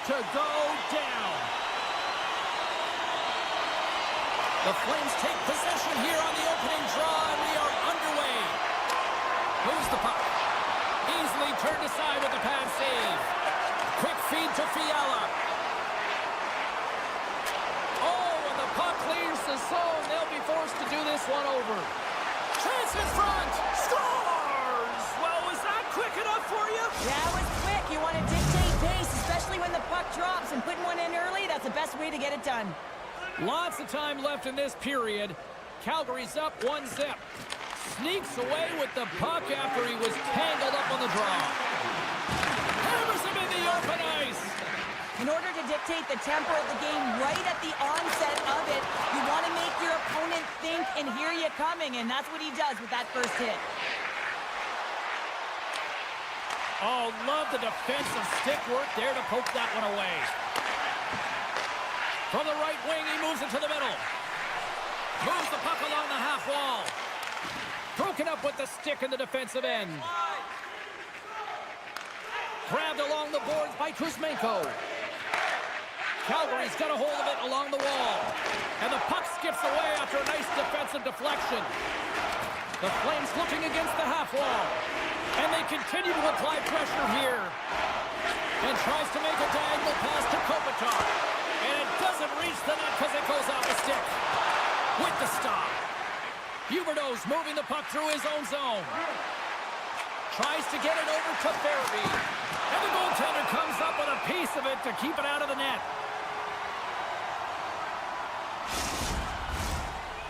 to go down. The Flames take possession here on the opening draw, and we are underway. Moves the puck. Easily turned aside with the pad save. Quick feed to Fiala. Oh, and the puck clears the zone. They'll be forced to do this one over. Chance in front. Scores! Well, was that quick enough for you? Yeah, it was quick. You want to dictate pace, especially when the puck drops, and putting one in early, that's the best way to get it done. Lots of time left in this period. Calgary's up 1-0. Sneaks away with the puck after he was tangled up on the draw. Hammers him in the open ice. In order to dictate the tempo of the game right at the onset of it, you want to make your opponent think and hear you coming, and that's what he does with that first hit. Oh, love the defensive stick work there to poke that one away. From the right wing, he moves it to the middle. Moves the puck along the half wall. Broken up with the stick in the defensive end. Grabbed along the boards by Kuzmenko. Calgary's got a hold of it along the wall. And the puck skips away after a nice defensive deflection. The Flames looking against the half wall. And they continue to apply pressure here. And tries to make a diagonal pass to Kopitar. And it doesn't reach the net because it goes off the stick. With the stop. Huberdeau's moving the puck through his own zone. Tries to get it over to Farabee. And the goaltender comes up with a piece of it to keep it out of the net.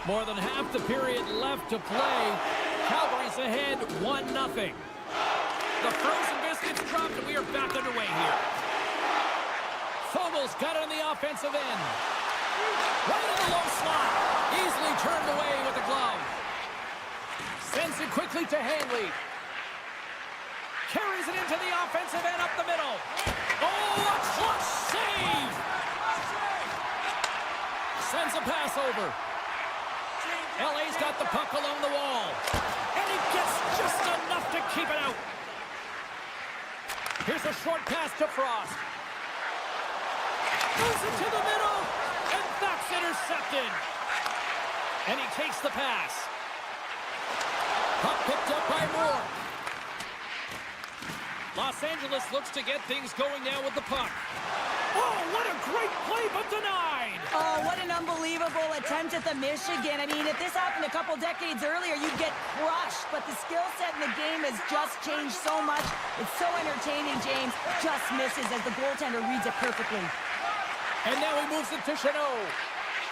More than half the period left to play. Calgary's ahead 1-0. The frozen biscuits dropped and we are back underway here. Fogel's got it on the offensive end. Right in the low slot. Easily turned away with the glove. Sends it quickly to Hanley. Carries it into the offensive end up the middle. Oh, a clutch save! Sends a pass over. LA's got the puck along the wall. And he gets just enough to keep it out. Here's a short pass to Frost. Moves it to the middle. And that's intercepted. And he takes the pass. Puck picked up by Moore. Los Angeles looks to get things going now with the puck. Oh, what a great play, but denied. Oh, what an unbelievable attempt at the Michigan. I mean, if this happened a couple decades earlier, you'd get crushed. But the skill set in the game has just changed so much. It's so entertaining, James. Just misses as the goaltender reads it perfectly. And now he moves it to Chanot.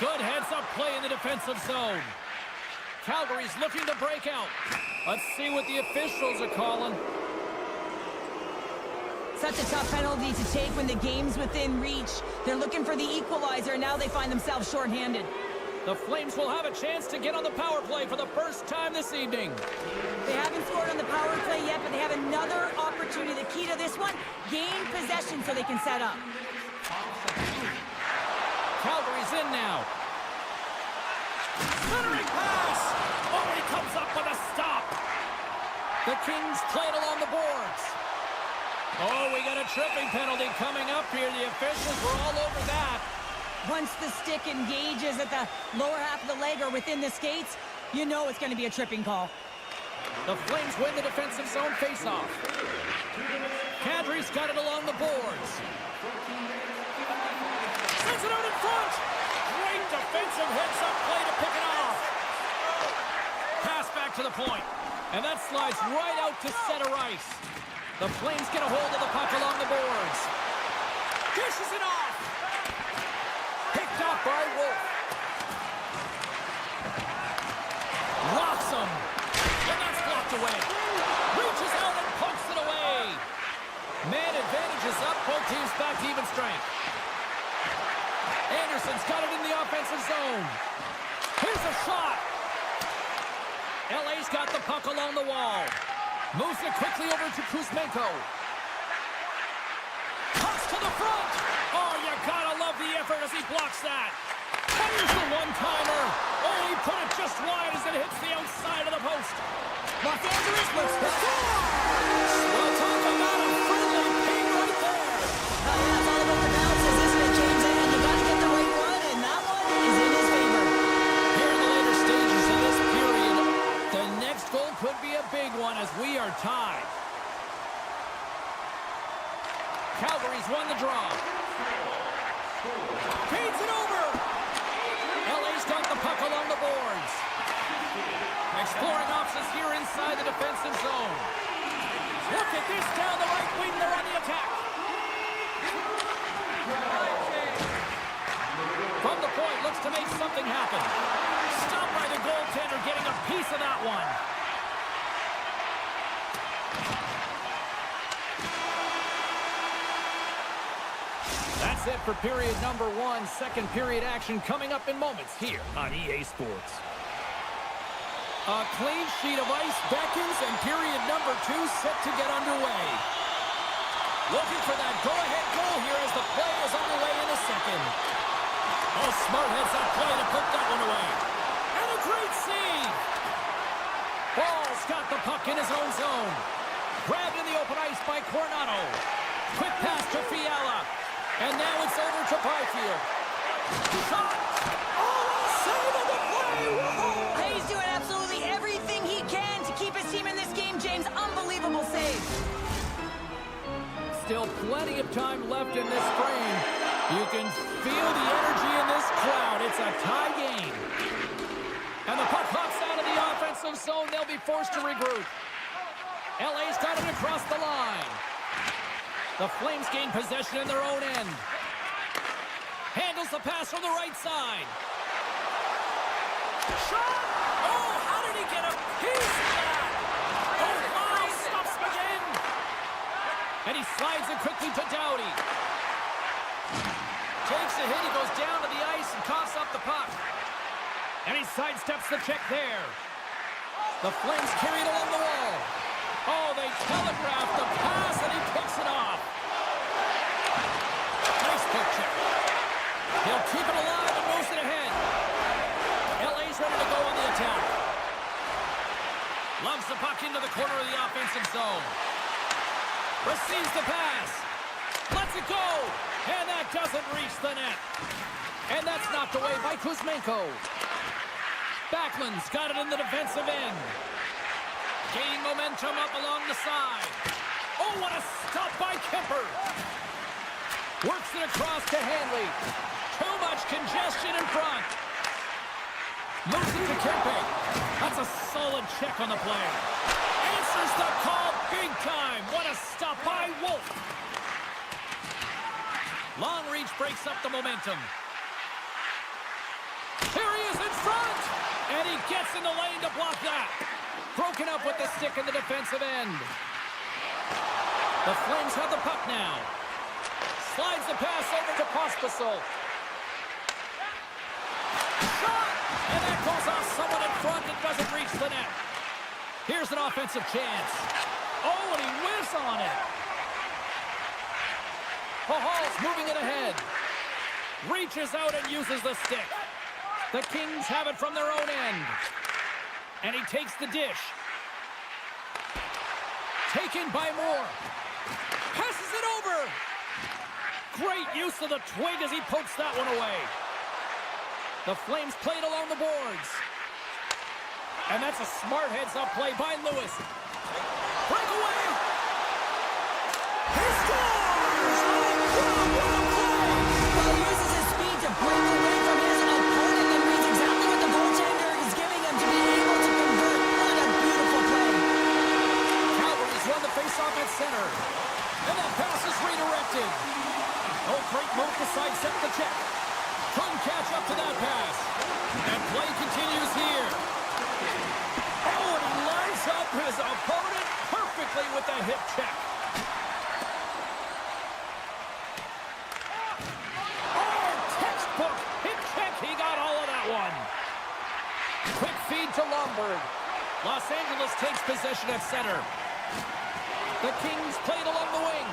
Good heads-up play in the defensive zone. Calgary's looking to break out. Let's see what the officials are calling. Such a tough penalty to take when the game's within reach. They're looking for the equalizer, and now they find themselves shorthanded. The Flames will have a chance to get on the power play for the first time this evening. They haven't scored on the power play yet, but they have another opportunity. The key to this one, gain possession so they can set up. Calgary's in now. Centering pass! Oh, he comes up with a stop. The Kings play it along the boards. Oh, we got a tripping penalty coming up here. The officials were all over that. Once the stick engages at the lower half of the leg or within the skates, you know it's going to be a tripping call. The Flames win the defensive zone faceoff. Kadri's got it along the boards. Sends it out in front. Great defensive heads-up play to pick it off. Pass back to the point. And that slides right out to center ice. The Flames get a hold of the puck along the boards. Dishes it off. Picked off by Wolf. Locks him. And that's blocked away. Reaches out and pokes it away. Man advantage is up. Both teams back to even strength. Anderson's got it in the offensive zone. Here's a shot. LA's got the puck along the wall. Moves it quickly over to Kuzmenko. Toss to the front. Oh, you gotta love the effort as he blocks that. Fires the one-timer. Oh, he put it just wide as it hits the outside of the post. Los Angeles looks to score. We'll talk about a friendly ping right there. Oh, yeah, it's all about the draw. Feeds it over. LA's got the puck along the boards. Exploring options here inside the defensive zone. Look at this down the right wing. They're on the attack. From the point, looks to make something happen. Stopped by the goaltender, getting a piece of that one. That's it for period number 1. Second period action coming up in moments here on EA Sports. A clean sheet of ice beckons, and period number 2 set to get underway. Looking for that go-ahead goal here as the play is underway in a second. Oh, smart heads that play to put that one away. And a great save. Ball's got the puck in his own zone. Grabbed in the open ice by Coronado. Quick pass to Fiala. And now it's over to Byfield. Shot! Oh, save of the play! Whoa! He's doing absolutely everything he can to keep his team in this game, James. Unbelievable save. Still plenty of time left in this frame. You can feel the energy in this crowd. It's a tie game. And the puck hops out of the offensive zone. They'll be forced to regroup. LA's got it across the line. The Flames gain possession in their own end. Handles the pass from the right side. Shot! Oh, how did he get a piece of that? Oh, my, stops him again. And he slides it quickly to Doughty. Takes a hit, he goes down to the ice and coughs up the puck. And he sidesteps the check there. The Flames carry it along the wall. Oh, they telegraph the pass, and he picks it off. Nice poke check. He'll keep it alive and moves it ahead. LA's ready to go on the attack. Loves the puck into the corner of the offensive zone. Receives the pass. Lets it go. And that doesn't reach the net. And that's knocked away by Kuzmenko. Backlund's got it in the defensive end. Gaining momentum up along the side. Oh, what a stop by Kemper. Works it across to Hanley. Too much congestion in front. Moves it to Kempe. That's a solid check on the play. Answers the call big time. What a stop by Wolf. Long reach breaks up the momentum. Here he is in front. And he gets in the lane to block that. Broken up with the stick in the defensive end. The Flames have the puck now. Slides the pass over to Pospisil. Shot! And that goes off someone in front and doesn't reach the net. Here's an offensive chance. Oh, and he whiffs on it. Hall's moving it ahead. Reaches out and uses the stick. The Kings have it from their own end. And he takes the dish. Taken by Moore. Passes it over. Great use of the twig as he pokes that one away. The Flames played along the boards. And that's a smart heads-up play by Lewis. Breakaway. He scores! He uses his speed to break away from his opponent and reads exactly what the goaltender is giving him to be able to convert. What a beautiful play. Calgary's won the face-off at center. And that pass is redirected. Oh, great move to sidestep the check. Couldn't catch up to that pass. And play continues here. Oh, and he lines up his opponent perfectly with the hip check. Oh, textbook hip check. He got all of that one. Quick feed to Lombard. Los Angeles takes possession at center. The Kings played along the wing.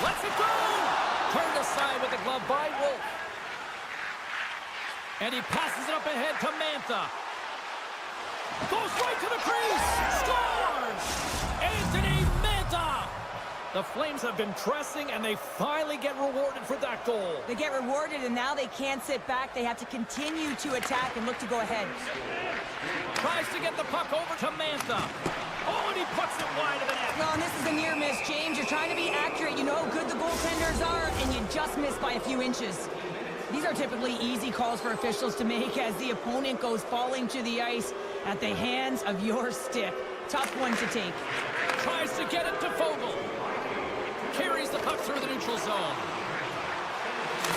Lets it go! Turned aside with the glove by Wolf. And he passes it up ahead to Mantha. Goes right to the crease! Scores! Anthony Mantha! The Flames have been pressing, and they finally get rewarded for that goal. They get rewarded, and now they can't sit back. They have to continue to attack and look to go ahead. Tries to get the puck over to Mantha. Oh, and he puts it wide of the net. Well, and this is a near miss, James. You're trying to be accurate. You know how good the goaltenders are, and you just missed by a few inches. These are typically easy calls for officials to make as the opponent goes falling to the ice at the hands of your stick. Tough one to take. Tries to get it to Fogle. Carries the puck through the neutral zone.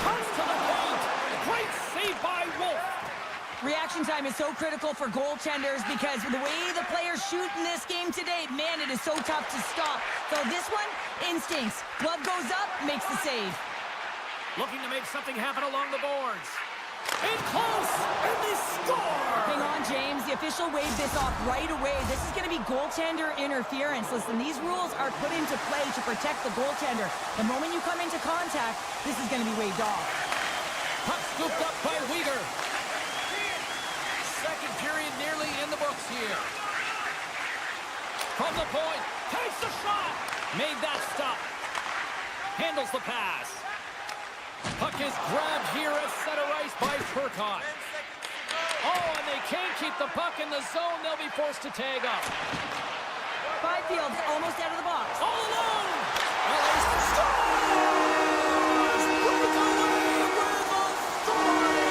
Comes to the point. Great save by Wolf. Reaction time is so critical for goaltenders because the way the players shoot in this game today, man, it is so tough to stop. So this one, instincts. Glove goes up, makes the save. Looking to make something happen along the boards. In close, and they score! Hang on, James. The official waved this off right away. This is going to be goaltender interference. Listen, these rules are put into play to protect the goaltender. The moment you come into contact, this is going to be waved off. Puck scooped up by Weegar. Second period nearly in the books here. From the point, takes the shot. Made that stop. Handles the pass. Puck is grabbed here at center ice by Turcotte. Oh, and they can't keep the puck in the zone. They'll be forced to tag up. Byfield's almost out of the box. All alone! LA scores! Breakaway with authority!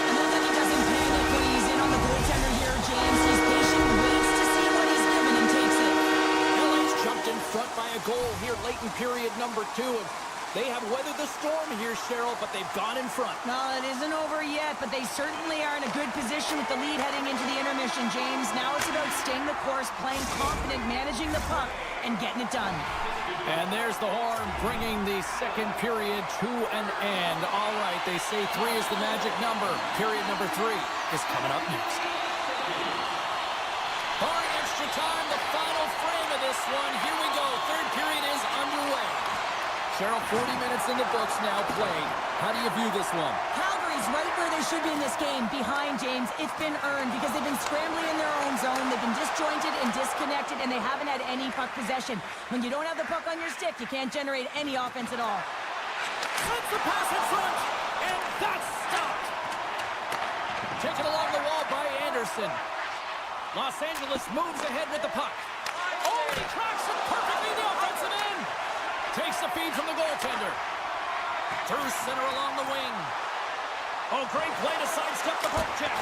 And then he doesn't panic when he's in on the goaltender here, James. He's patient, waits to see what he's given, and takes it. LA's jumped in front by a goal here late in period number 2. And they have weathered the storm here, Cheryl, but they've gone in front. No, it isn't over yet, but they certainly are in a good position with the lead heading into the intermission, James. Now it's about staying the course, playing confident, managing the puck, and getting it done. And there's the horn, bringing the second period to an end. All right, they say 3 is the magic number. Period number 3 is coming up next. Barring extra time, the final frame of this one. Here we go. Third period is underway. Cheryl, 40 minutes in the books now played. How do you view this one? Calgary's right where they should be in this game. Behind, James, it's been earned because they've been scrambling in their own zone. They've been disjointed and disconnected, and they haven't had any puck possession. When you don't have the puck on your stick, you can't generate any offense at all. Sends the pass in front, and that's stopped. Taken along the wall by Anderson. Los Angeles moves ahead with the puck. Oh, and he tracks it perfectly in the offensive end. Takes the feed from the goaltender. Through center along the wing. Oh, great play to sidestep the poke check.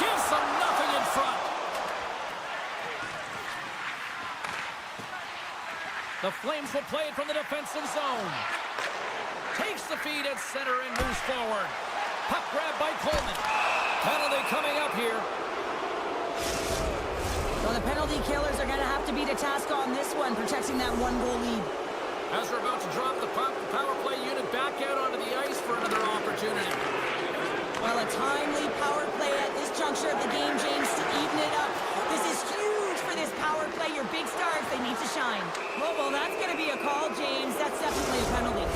Gives them nothing in front. The Flames will play it from the defensive zone. Takes the feed at center and moves forward. Puck grab by Coleman. Penalty coming up here. Well, the penalty killers are going to have to beat a task on this one, protecting that one-goal lead. As we're about to drop the puck, the power play unit back out onto the ice for another opportunity. Well, a timely power play at this juncture of the game, James, to even it up. This is huge for this power play. Your big stars, they need to shine. Well, that's going to be a call, James. That's definitely a penalty.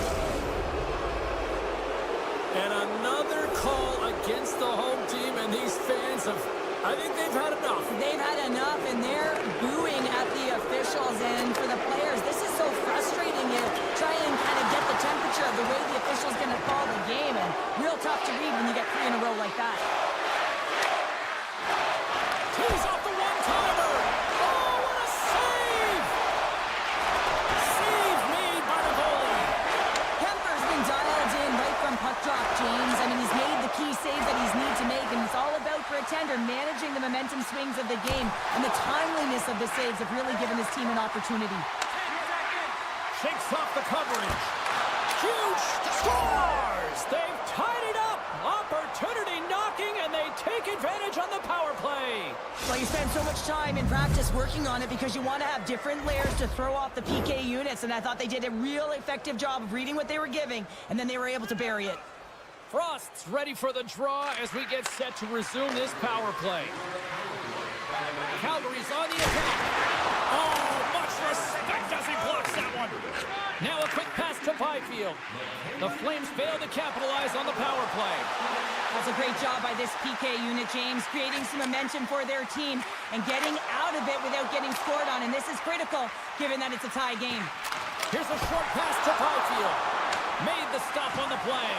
And another call against the home team, and these fans have, I think they've had enough. They've had enough, and they're booing at the officials. And for the players, this is so frustrating. You try and kind of get the temperature of the way the official's going to call the game, and real tough to read when you get 3 in a row like that. Tees off the one-timer. Oh, what a save! Save made by the goalie. Kemper's been dialed in right from puck drop, James. I mean, he's made the key saves that he's need to make, and it's all about for a tender managing the momentum swings of the game, and the timeliness of the saves have really given this team an opportunity. Shakes off the coverage. Huge scores! They've tied it up. Opportunity knocking, and they take advantage on the power play. Well, you spend so much time in practice working on it because you want to have different layers to throw off the PK units, and I thought they did a real effective job of reading what they were giving, and then they were able to bury it. Frost's ready for the draw as we get set to resume this power play. Calgary's on the attack. Oh, much respect as he blocks that one. Now a quick pass to Byfield. The Flames fail to capitalize on the power play. That's a great job by this PK unit, James, creating some momentum for their team and getting out of it without getting scored on, and this is critical given that it's a tie game. Here's a short pass to Byfield. Made the stop on the play.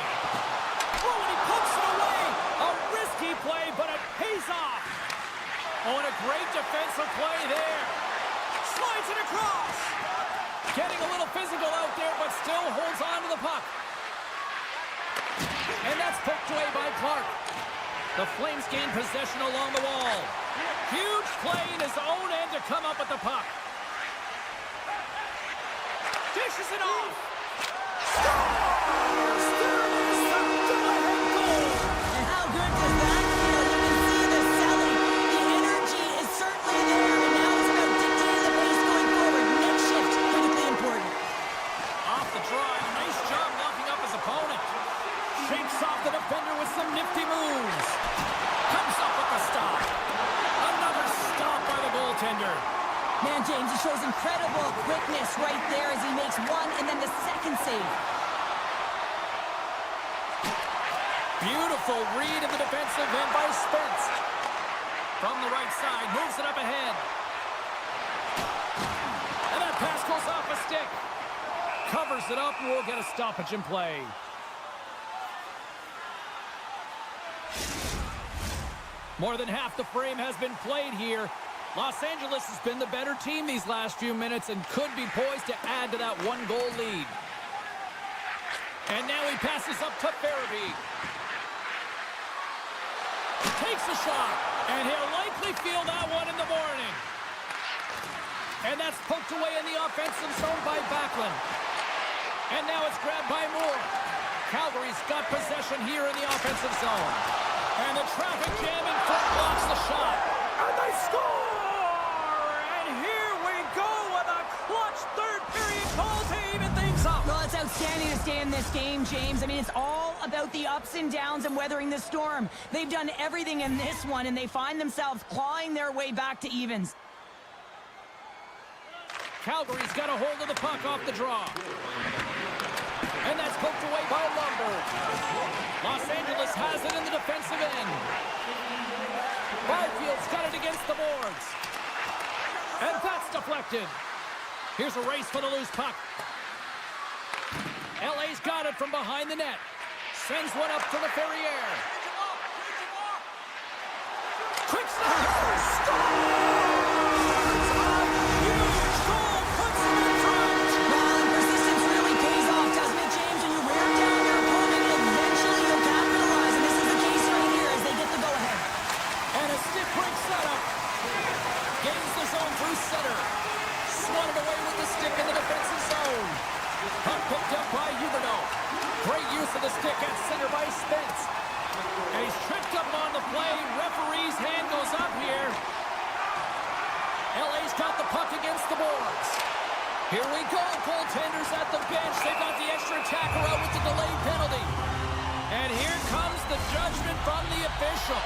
Oh, and he pumps it away. A risky play, but it pays off. Oh, and a great defensive play there. Slides it across. Getting a little physical out there, but still holds on to the puck. And that's poked away by Clark. The Flames gain possession along the wall. Huge play in his own end to come up with the puck. Dishes it off. Scores! There is the go-ahead goal. And how good does that feel? You can see the selling. The energy is certainly there, and now it's about dictating the pace going forward. Next shift, critically important. Off the draw, nice job locking up his opponent. Shakes off the defender with some nifty moves. Comes up with the stop. Another stop by the goaltender. Man, James, he shows incredible quickness right there as he makes one and then the second save. Beautiful read in the defensive end by Spence. From the right side, moves it up ahead. And that pass goes off a stick. Covers it up and we'll get a stoppage in play. More than half the frame has been played here. Los Angeles has been the better team these last few minutes and could be poised to add to that one-goal lead. And now he passes up to Farabee. Takes a shot, and he'll likely feel that one in the morning. And that's poked away in the offensive zone by Backlund. And now it's grabbed by Moore. Calgary's got possession here in the offensive zone. And the traffic jam in front blocks the shot. And they score! And here we go with a clutch third period goal to even things up. Well, it's outstanding to stay in this game, James. I mean, it's all about the ups and downs and weathering the storm. They've done everything in this one, and they find themselves clawing their way back to evens. Calgary's got a hold of the puck off the draw. And that's poked away by Lumberg. Los Angeles has it in the defensive end. Byfield's got it against the boards. And that's deflected. Here's a race for the loose puck. LA's got it from behind the net. Sends one up to the Ferrier. Quick snap. Scores! Center. Swung it away with the stick in the defensive zone. Puck picked up by Huberdeau. Great use of the stick at center by Spence. And he's tripped up on the play. Referee's hand goes up here. LA's got the puck against the boards. Here we go. Goaltenders at the bench. They've got the extra attacker out with the delayed penalty. And here comes the judgment from the official.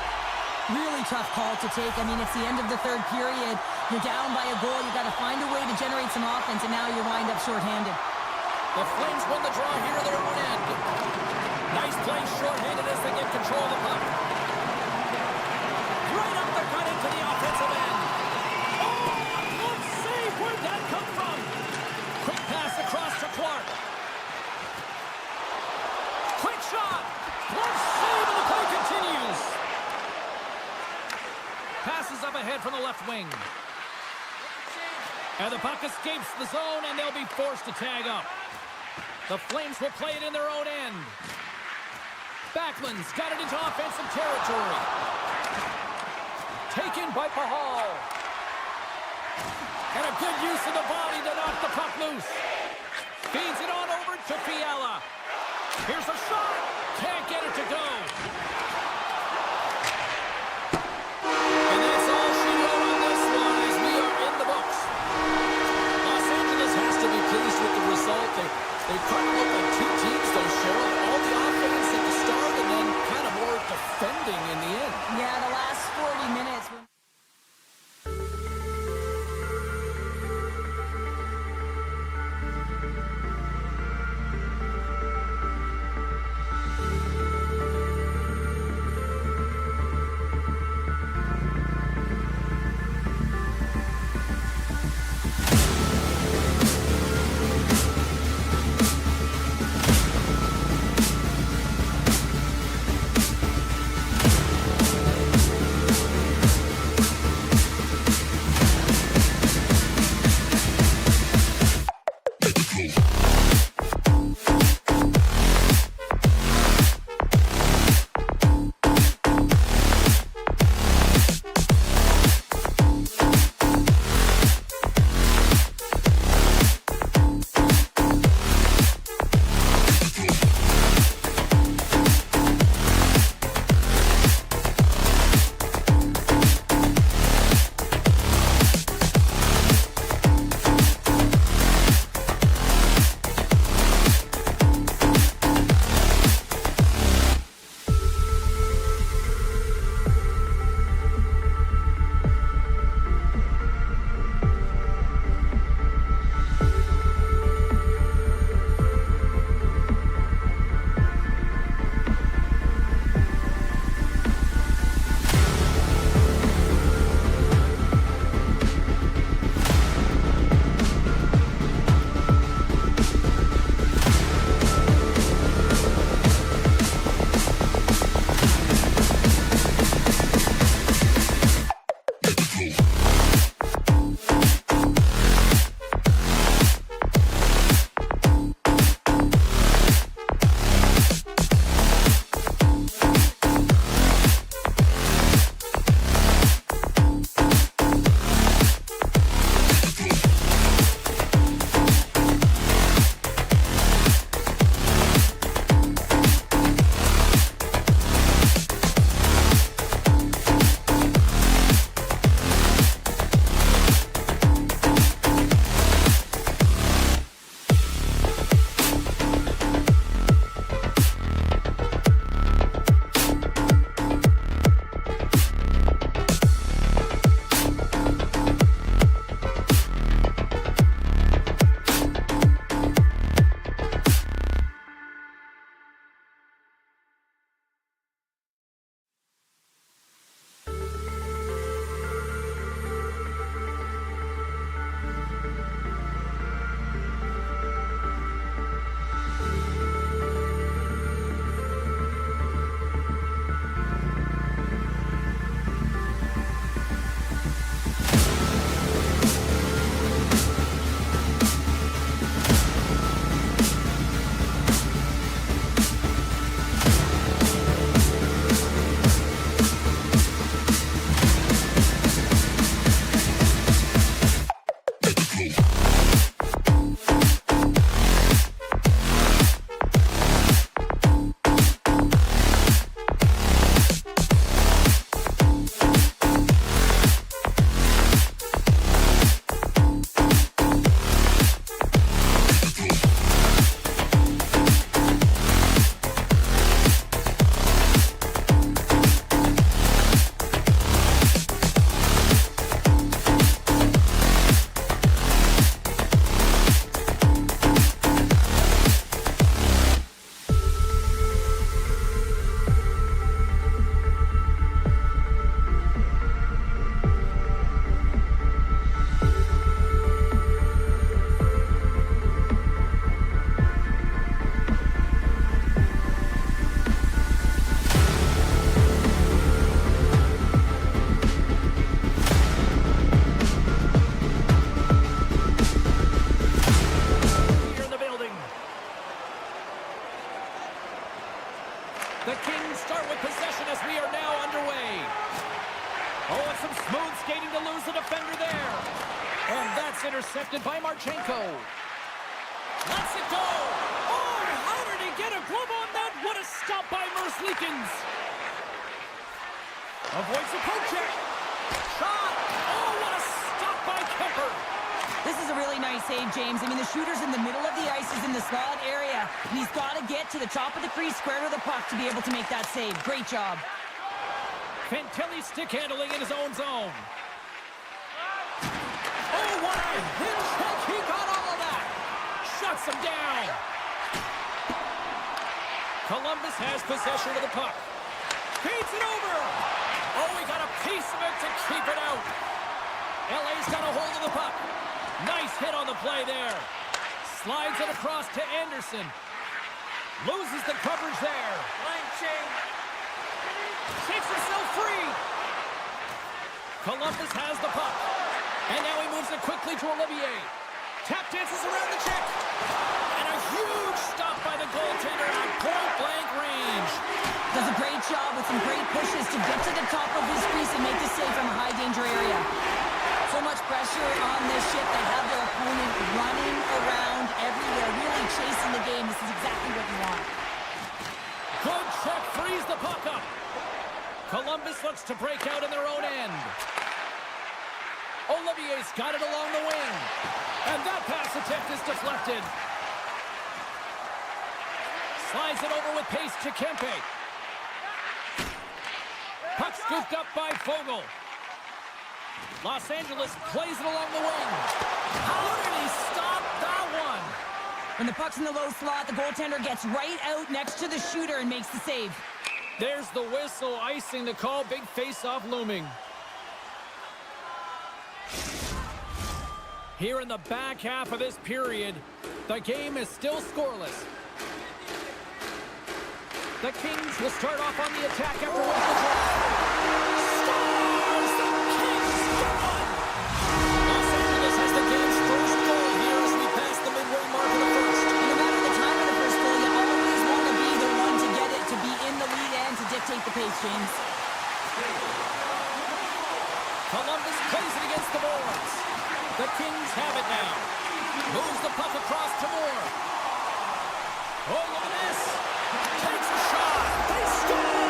Really tough call to take. I mean, it's the end of the third period. You're down by a goal. You've got to find a way to generate some offense, and now you're wind up shorthanded. The Flames win the draw here at their own end. Nice play shorthanded as they get control of the puck. Right up the cut into the offensive end. Oh, good save. Where'd that come from? Quick pass across to Clark. Quick shot. One save, and the play continues. Passes up ahead from the left wing. And the puck escapes the zone, and they'll be forced to tag up. The Flames will play it in their own end. Backlund's got it into offensive territory. Taken by Pahal. And a good use of the body to knock the puck loose. Feeds it on over to Fiala. Here's a shot. Can't get it to go. And that's all she wrote on this one as we are in the books. Los Angeles has to be pleased with the result. They kind of look like two teams, though, Cheryl. All the offense at the start and then kind of more defending in the end. Yeah, the last 40 minutes. some smooth skating to lose the defender there. And that's intercepted by Majkel. Lets it go. Oh, how did he get a glove on that? What a stop by Merzlikins. Avoids the poke check. Shot. Oh, what a stop by Kemper. This is a really nice save, James. I mean, the shooter's in the middle of the ice, is in the slot area, and he's got to get to the top of the crease, square to the puck, to be able to make that save. Great job. Fantilli stick handling in his own zone. Oh, what a hit check. He got all of that. Shuts him down. Columbus has possession of the puck. Feeds it over. Oh, he got a piece of it to keep it out. LA's got a hold of the puck. Nice hit on the play there. Slides it across to Anderson. Loses the coverage there. Line change. Takes himself free. Columbus has the puck. And now he moves it quickly to Olivier. Tap dances around the check. And a huge stop by the goaltender at point-blank range. Does a great job with some great pushes to get to the top of his crease and make the save from a high-danger area. So much pressure on this ship. They have their opponent running around everywhere, really chasing the game. This is exactly what you want. Good check, frees the puck up. Columbus looks to break out in their own end. Olivier's got it along the wing. And that pass attempt is deflected. Slides it over with pace to Kempe. Puck scooped up by Fogle. Los Angeles plays it along the wing. How did he stop that one? When the puck's in the low slot, the goaltender gets right out next to the shooter and makes the save. There's the whistle, icing the call. Big face-off looming. Here in the back half of this period, the game is still scoreless. The Kings will start off on the attack after one the draw. Scores! The Kings scored! Los Angeles has the game's first goal here as we pass the midway mark of the first. And no matter the time of the first goal, you always want to be the one to get it, to be in the lead and to dictate the pace, James. Columbus plays it against the boards. The Kings have it now. Moves the puck across to Moore. Oh, look at this. Takes a shot. They score!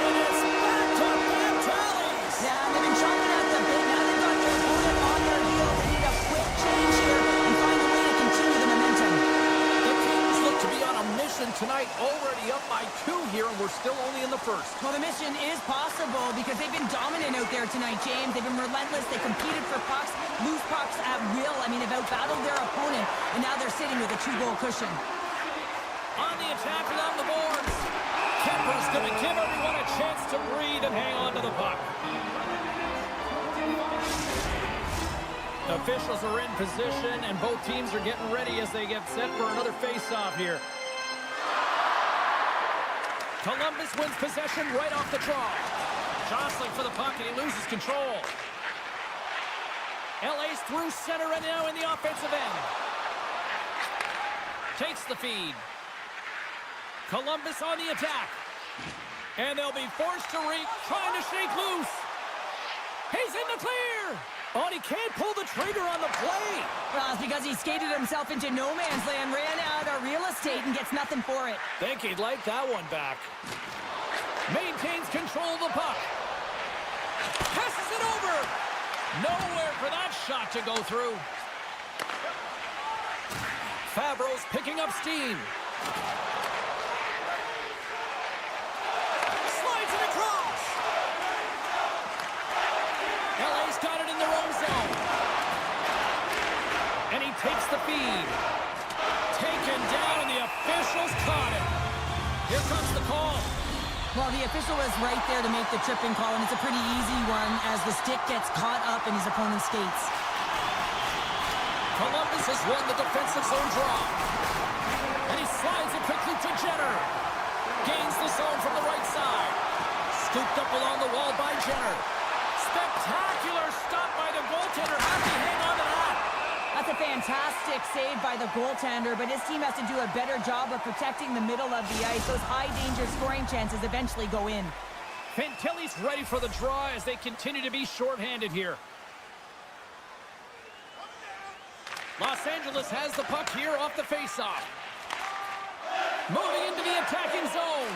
And it's back-to-back tallies. Yeah, they've been chopping at the bit. Now they've got their opponent on their heels. They need a quick change here and find a way to continue the momentum. The Kings look to be on a mission tonight. Already up by 2 here, and we're still only in the first. Well, the mission is possible because they've been dominant out there tonight, James. They've been relentless. They competed for pucks, lose pucks at will. I mean, they've outbattled their opponent, and now they're sitting with a 2-goal cushion. On the attack along the boards. Kemper's going to give everyone a chance to breathe and hang on to the puck. Officials are in position, and both teams are getting ready as they get set for another face-off here. Columbus wins possession right off the draw. Jostling for the puck, and he loses control. LA's through center and now in the offensive end. Takes the feed. Columbus on the attack. And they'll be forced to trying to shake loose. He's in the clear. Oh, and he can't pull the trigger on the play. Well, it's because he skated himself into no man's land, ran out of real estate, and gets nothing for it. Think he'd like that one back. Maintains control of the puck. Passes it over. Nowhere for that shot to go through. Fabro's picking up steam. Slides it across. LA's got it in their own zone. And he takes the feed. Taken down, and the officials caught it. Here comes the call. Well, the official was right there to make the tripping call, and it's a pretty easy one as the stick gets caught up in his opponent's skates. Columbus has won the defensive zone draw. And he slides it quickly to Jenner. Gains the zone from the right side. Scooped up along the wall by Jenner. Spectacular stop by the goaltender. How can he hang on to that? That's a fantastic save by the goaltender, but his team has to do a better job of protecting the middle of the ice. Those high-danger scoring chances eventually go in. Fantilli's ready for the draw as they continue to be shorthanded here. Los Angeles has the puck here off the faceoff. Moving into the attacking zone.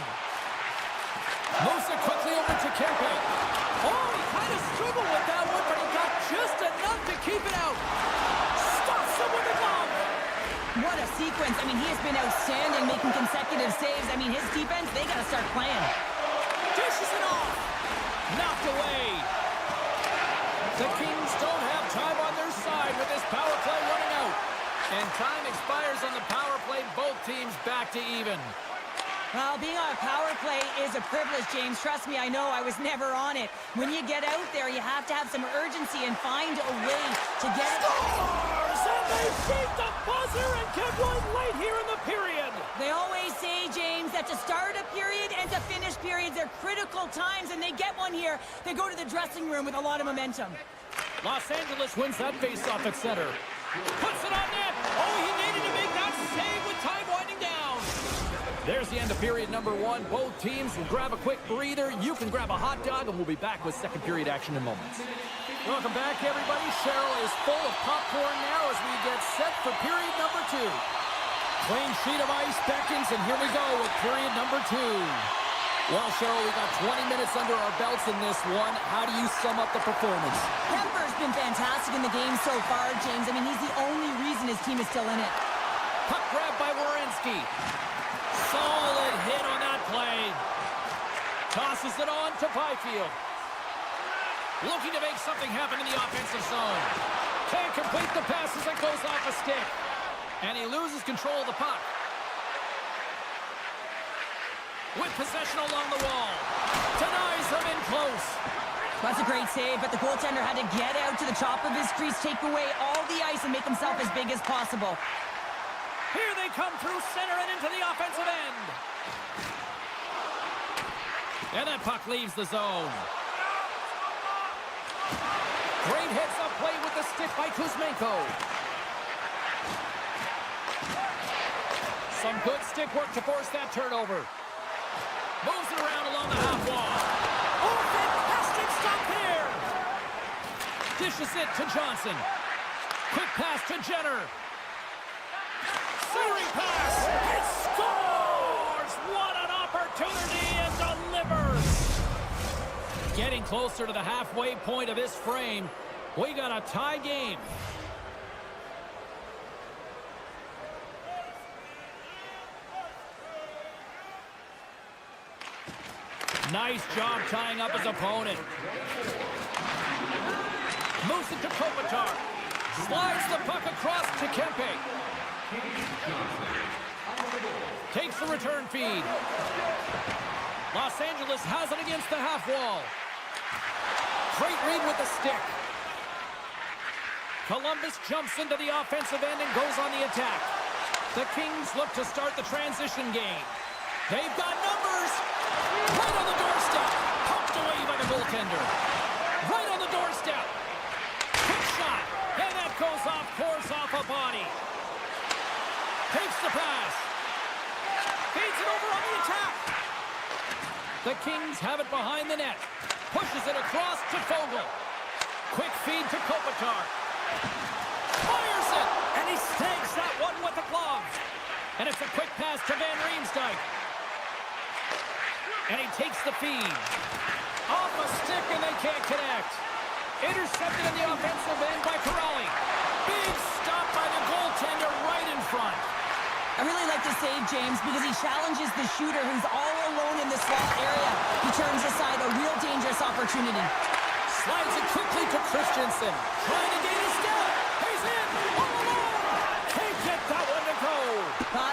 Moves it quickly over to Kempe. Oh, he kind of struggled with that one, but he got just enough to keep it out. Stops him with the glove. What a sequence. I mean, he has been outstanding making consecutive saves. I mean, his defense, they got to start playing. Dishes it off. Knocked away. The Kings don't have time on their side with this power play running out. And time expires on the power play. Both teams back to even. Well, being on a power play is a privilege, James. Trust me, I know. I was never on it. When you get out there, you have to have some urgency and find a way to get it. Scores! And they beat the buzzer and kept one late here in the period. They always say, James, that to start a period and to finish periods are critical times, and they get one here. They go to the dressing room with a lot of momentum. Los Angeles wins that faceoff at center. Puts it on net. Oh, he needed to make that save with time winding down. There's the end of period number one. Both teams will grab a quick breather. You can grab a hot dog, and we'll be back with second period action in moments. Welcome back, everybody. Cheryl is full of popcorn now as we get set for period number two. Clean sheet of ice beckons, and here we go with period number two. Well, Cheryl, we got 20 minutes under our belts in this one. How do you sum up the performance? Kemper's been fantastic in the game so far, James. I mean, he's the only reason his team is still in it. Puck grab by Werenski. Solid hit on that play. Tosses it on to Byfield. Looking to make something happen in the offensive zone. Can't complete the pass as it goes off a stick. And he loses control of the puck. With possession along the wall. Denies him in close. That's a great save, but the goaltender had to get out to the top of his crease, take away all the ice, and make himself as big as possible. Here they come through center and into the offensive end. And that puck leaves the zone. Great heads-up play with the stick by Kuzmenko. Some good stick work to force that turnover. Moves it around along the half wall. Oh, fantastic stop here! Dishes it to Johnson. Quick pass to Jenner. Centering pass. It scores! What an opportunity, and delivers! Getting closer to the halfway point of this frame. We got a tie game. Nice job tying up his opponent. Moves it to Kopitar. Slides the puck across to Kempe. Takes the return feed. Los Angeles has it against the half wall. Great read with the stick. Columbus jumps into the offensive end and goes on the attack. The Kings look to start the transition game. They've got numbers. Right on the doorstep. Pumped away by the goaltender. Right on the doorstep. Quick shot. And that goes off course off a body. Takes the pass. Feeds it over on the attack. The Kings have it behind the net. Pushes it across to Fogle. Quick feed to Kopitar. Fires it. And he snags that one with the glove. And it's a quick pass to Van Riemsdyk. And he takes the feed. Off a stick, and they can't connect. Intercepted in the offensive end by Corrali. Big stop by the goaltender right in front. I really like the save, James, because he challenges the shooter who's all alone in the slot area. He turns aside a real dangerous opportunity. Slides it quickly to Christensen. Trying to gain a step. He's in. All alone. Can't get that one to go.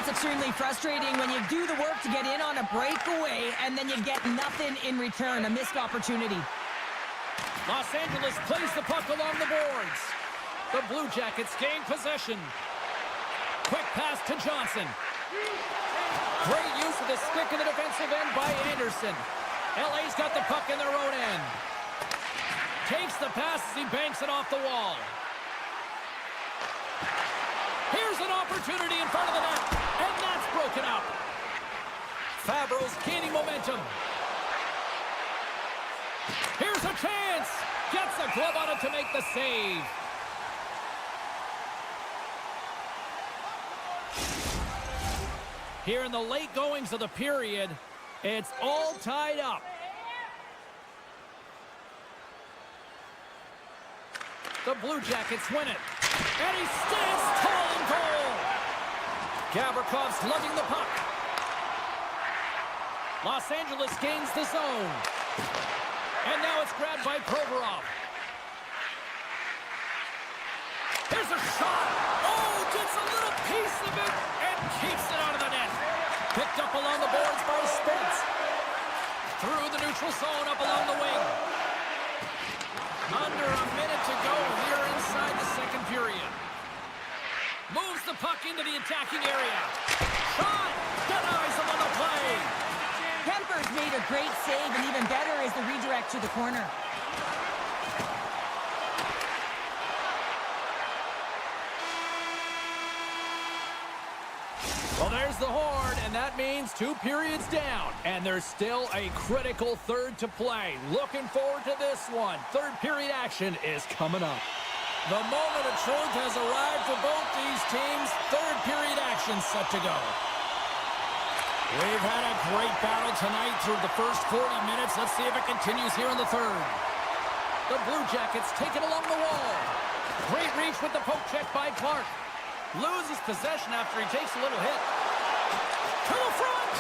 It's extremely frustrating when you do the work to get in on a breakaway and then you get nothing in return, a missed opportunity. Los Angeles plays the puck along the boards. The Blue Jackets gain possession. Quick pass to Johnson. Great use of the stick in the defensive end by Anderson. LA's got the puck in their own end. Takes the pass as he banks it off the wall. Here's an opportunity in front of the net, and that's broken up. Fabro's gaining momentum. Here's a chance. Gets a glove on it to make the save. Here in the late goings of the period, it's all tied up. The Blue Jackets win it. And he stands tall in goal. Gavrikov's lugging the puck. Los Angeles gains the zone. And now it's grabbed by Provorov. There's a shot. Oh, gets a little piece of it and keeps it out of the net. Picked up along the boards by Spence. Through the neutral zone, up along the wing. Under a minute to go here inside the second period. Moves the puck into the attacking area. Shot! Denies him on the play. Kemper's made a great save, and even better is the redirect to the corner. Well, there's the horn, and that means 2 periods down. And there's still a critical third to play. Looking forward to this one. Third period action is coming up. The moment of truth has arrived for both these teams. Third period action set to go. We've had a great battle tonight through the first 40 minutes. Let's see if it continues here in the third. The Blue Jackets take it along the wall. Great reach with the poke check by Clark. Loses possession after he takes a little hit. To the front!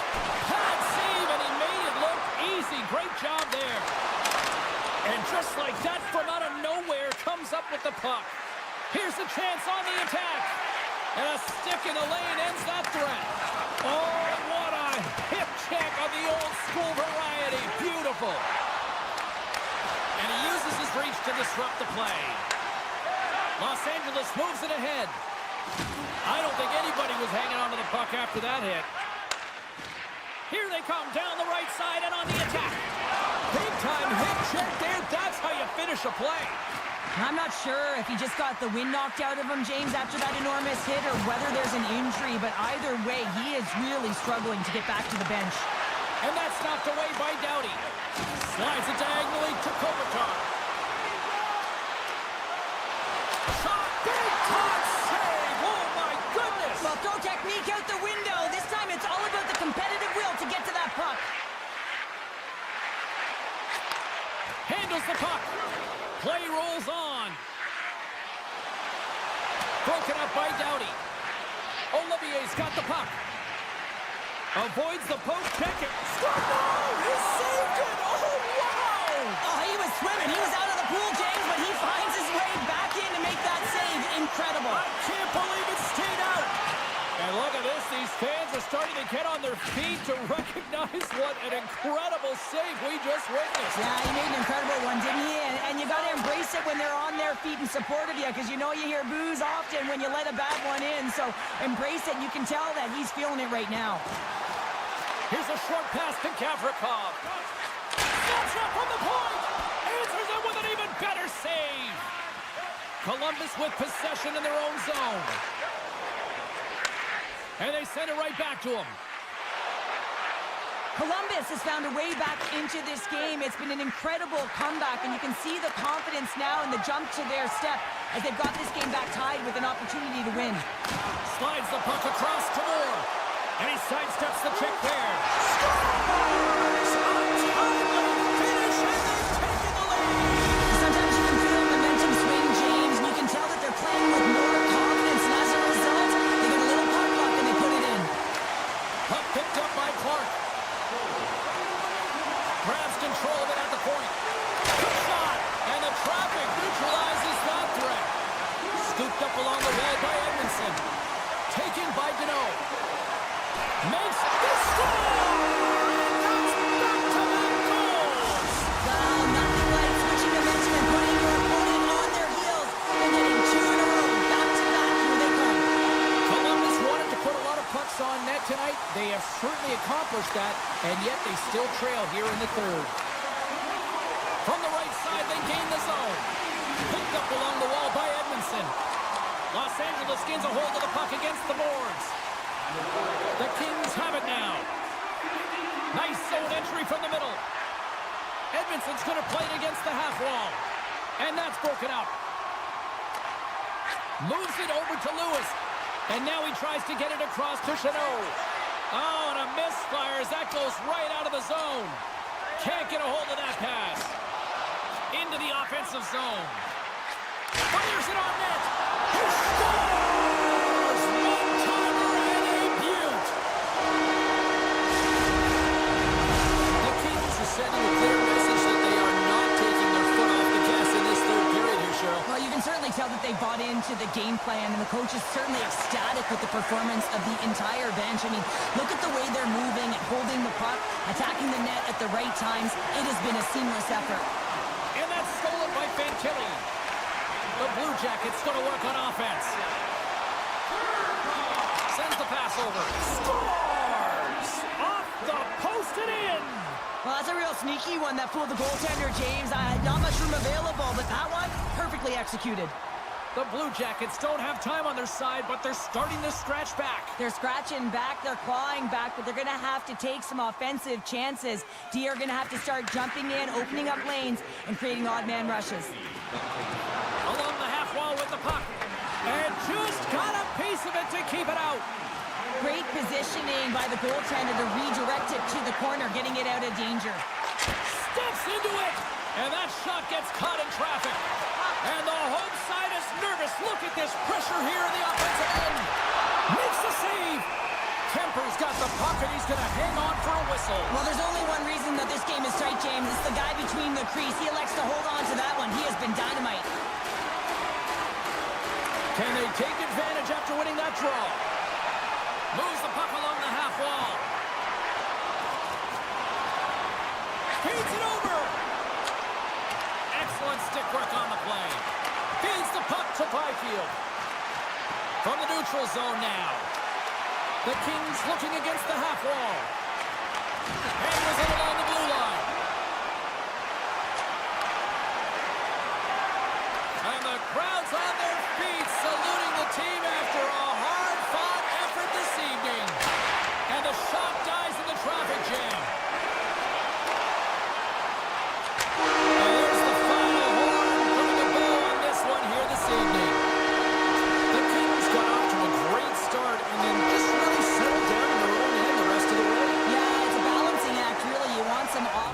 Pad save, and he made it look easy. Great job there. And just like that, from out of nowhere, comes up with the puck. Here's a chance on the attack. And a stick in the lane ends that threat. Oh, what a hip check of the old school variety. Beautiful. And he uses his reach to disrupt the play. Los Angeles moves it ahead. I don't think anybody was hanging on to the puck after that hit. Here they come down the right side and on the attack. Big time hit check there. That's how you finish a play. I'm not sure if he just got the wind knocked out of him, James, after that enormous hit, or whether there's an injury, but either way, he is really struggling to get back to the bench. And that's knocked away by Doughty. Slides it diagonally to Kopitar. Shot, big time save! Oh my goodness! Well, throw technique out the window. This time it's all about the competitive will to get to that puck. Handles the puck. Play rolls on. Broken up by Doughty. Olivier's got the puck. Avoids the poke check. Oh, he saved it! Oh, wow! Oh, he was swimming. He was out of the pool, James, but he finds his way back in to make that save. Incredible. I can't believe it stayed out. And look at this. These fans are starting to get on their feet to recognize what an incredible save we just witnessed. Yeah, he made an incredible one, didn't he? And you got to embrace it when they're on their feet in support of you, because you know you hear boos often when you let a bad one in. So embrace it, and you can tell that he's feeling it right now. Here's a short pass to Gavrikov. Snaps up from the point. Answers it with an even better save. Columbus with possession in their own zone. And they send it right back to him. Columbus has found a way back into this game. It's been an incredible comeback, and you can see the confidence now and the jump to their step as they've got this game back tied with an opportunity to win. Slides the puck across to Moore. And he sidesteps the check there. Scores! Untimely finish, and they've taken the lead. Sometimes you can feel momentum swing, James, and you can tell that they're playing with more confidence, and as a result, they get a little puck luck and they put it in. Puck picked up by Clark. Grabs control of it at the point. Good shot, and the traffic neutralizes that threat. Scooped up along the wall by Edmondson. Taken by Deneau. Makes the score! And that's back-to-back goals! Well, nothing like switching momentum and putting your opponent on their heels and getting 2 in a row. Back-to-back, here they come. Columbus wanted to put a lot of pucks on net tonight. They have certainly accomplished that, and yet they still trail here in the third. From the right side, they gain the zone. Picked up along the wall by Edmondson. Los Angeles gains a hold of the puck against the boards. The Kings have it now. Nice zone entry from the middle. Edmondson's going to play it against the half wall. And that's broken up. Moves it over to Lewis. And now he tries to get it across to Chanot. Oh, and a misfire as that goes right out of the zone. Can't get a hold of that pass. Into the offensive zone. Fires it on net. He scores! One-timer and a beaut. The Kings are sending a clear message that they are not taking their foot off the gas in this third period here, Cheryl. Well, you can certainly tell that they bought into the game plan, and the coach is certainly ecstatic with the performance of the entire bench. I mean, look at the way they're moving and holding the puck, attacking the net at the right times. It has been a seamless effort. And that's stolen by Fantilli. The Blue Jackets going to work on offense. Sends the pass over. Scores! Off the post and in! Well, that's a real sneaky one that fooled the goaltender, James. Not much room available, but that one, perfectly executed. The Blue Jackets don't have time on their side, but they're starting to scratch back. They're scratching back, they're clawing back, but they're going to have to take some offensive chances. D are going to have to start jumping in, opening up lanes, and creating odd man rushes. Along the half wall with the puck. And just got a piece of it to keep it out. Great positioning by the goaltender to redirect it to the corner, getting it out of danger. Steps into it. And that shot gets caught in traffic. And the home side is nervous. Look at this pressure here in the offensive end. Makes the save. Kemper's got the puck, and he's going to hang on for a whistle. Well, there's only one reason that this game is tight, James. It's the guy between the crease. He elects to hold on to that one. He has been dynamite. Can they take advantage after winning that draw? Moves the puck along the half wall. Feeds it over. Excellent stick work on the play. Feeds the puck to Byfield. From the neutral zone now. The Kings looking against the half wall. Hammers it along the blue line. And the crowd's on their feet saluting the team after a hard-fought effort this evening. And the shot dies in the traffic jam. And there's the final horn putting a bow on this one here this evening. The Kings got off to a great start and then just really settled down in their own end the rest of the way. Yeah, it's a balancing act, really. You want some offense.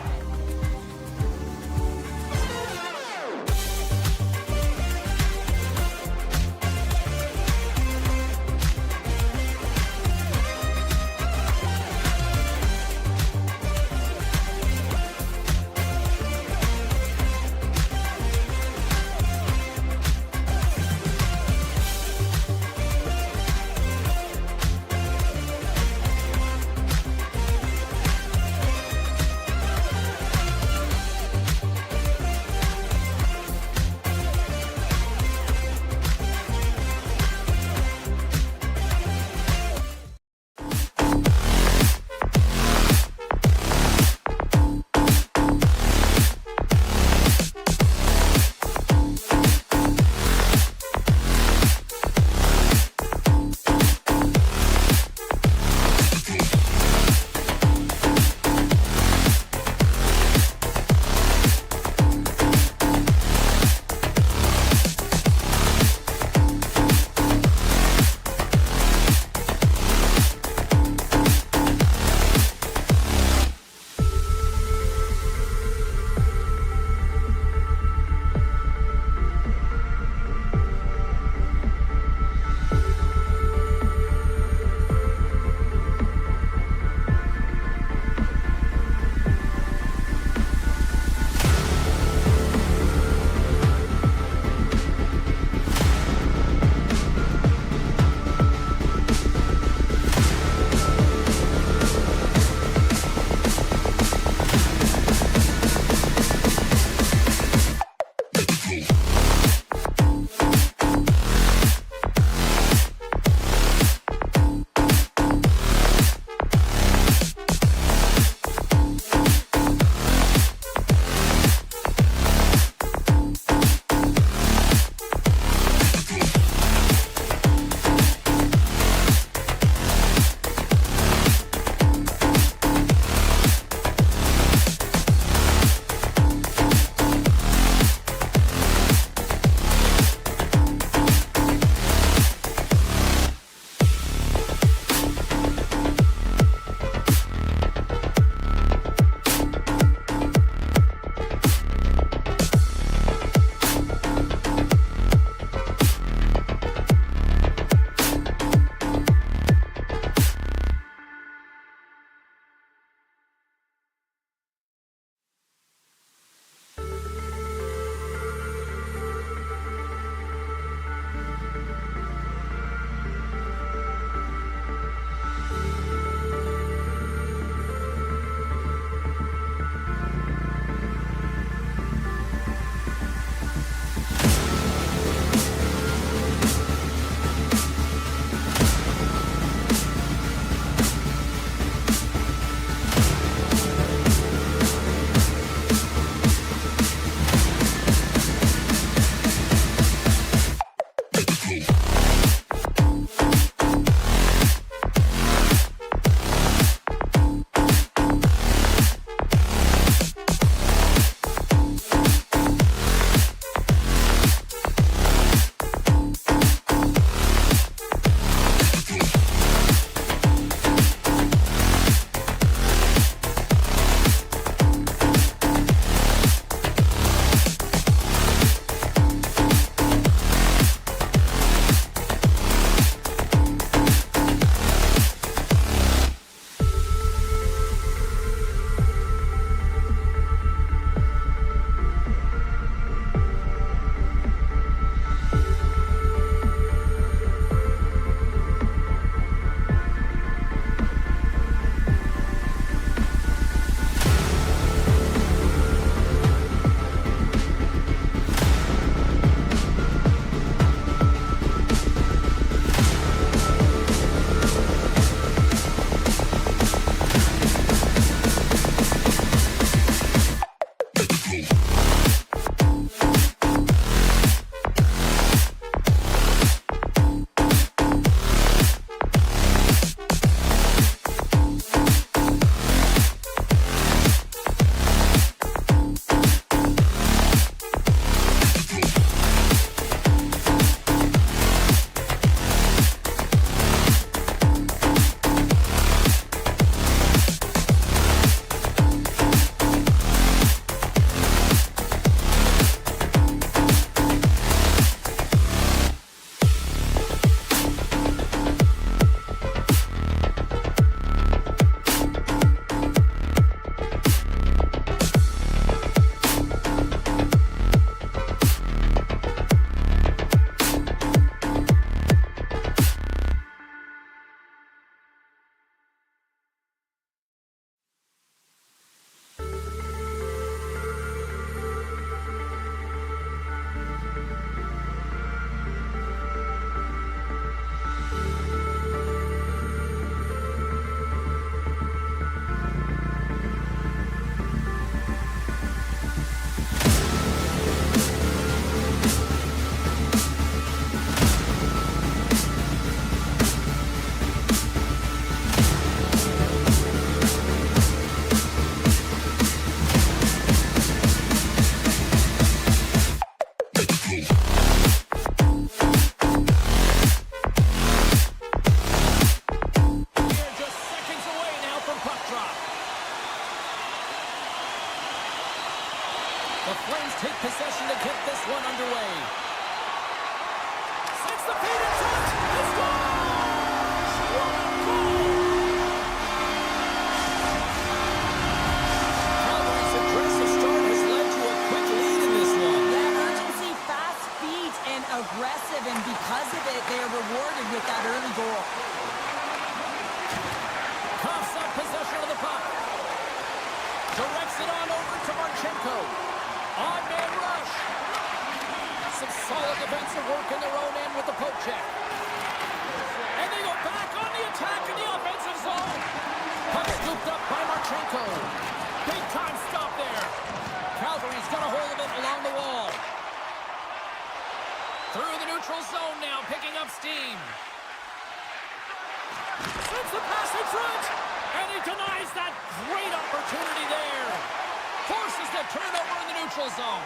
possession to get this one underway. Sets the feet in front. He scores! What a goal! Calgary's aggressive start has led to a quick lead in this one. Yeah, urgency, fast feet, and aggressive, and because of it, they are rewarded with that early goal. Coughs up possession of the puck. Directs it on over to Majkel. On-man rush. Some solid defensive work in their own end with the poke check. And they go back on the attack in the offensive zone. Puck scooped up by Majkel. Big time stop there. Calgary's got a hold of it along the wall. Through the neutral zone now, picking up steam. Sends the pass in front. And he denies that great opportunity there. Forces the turnover in the neutral zone.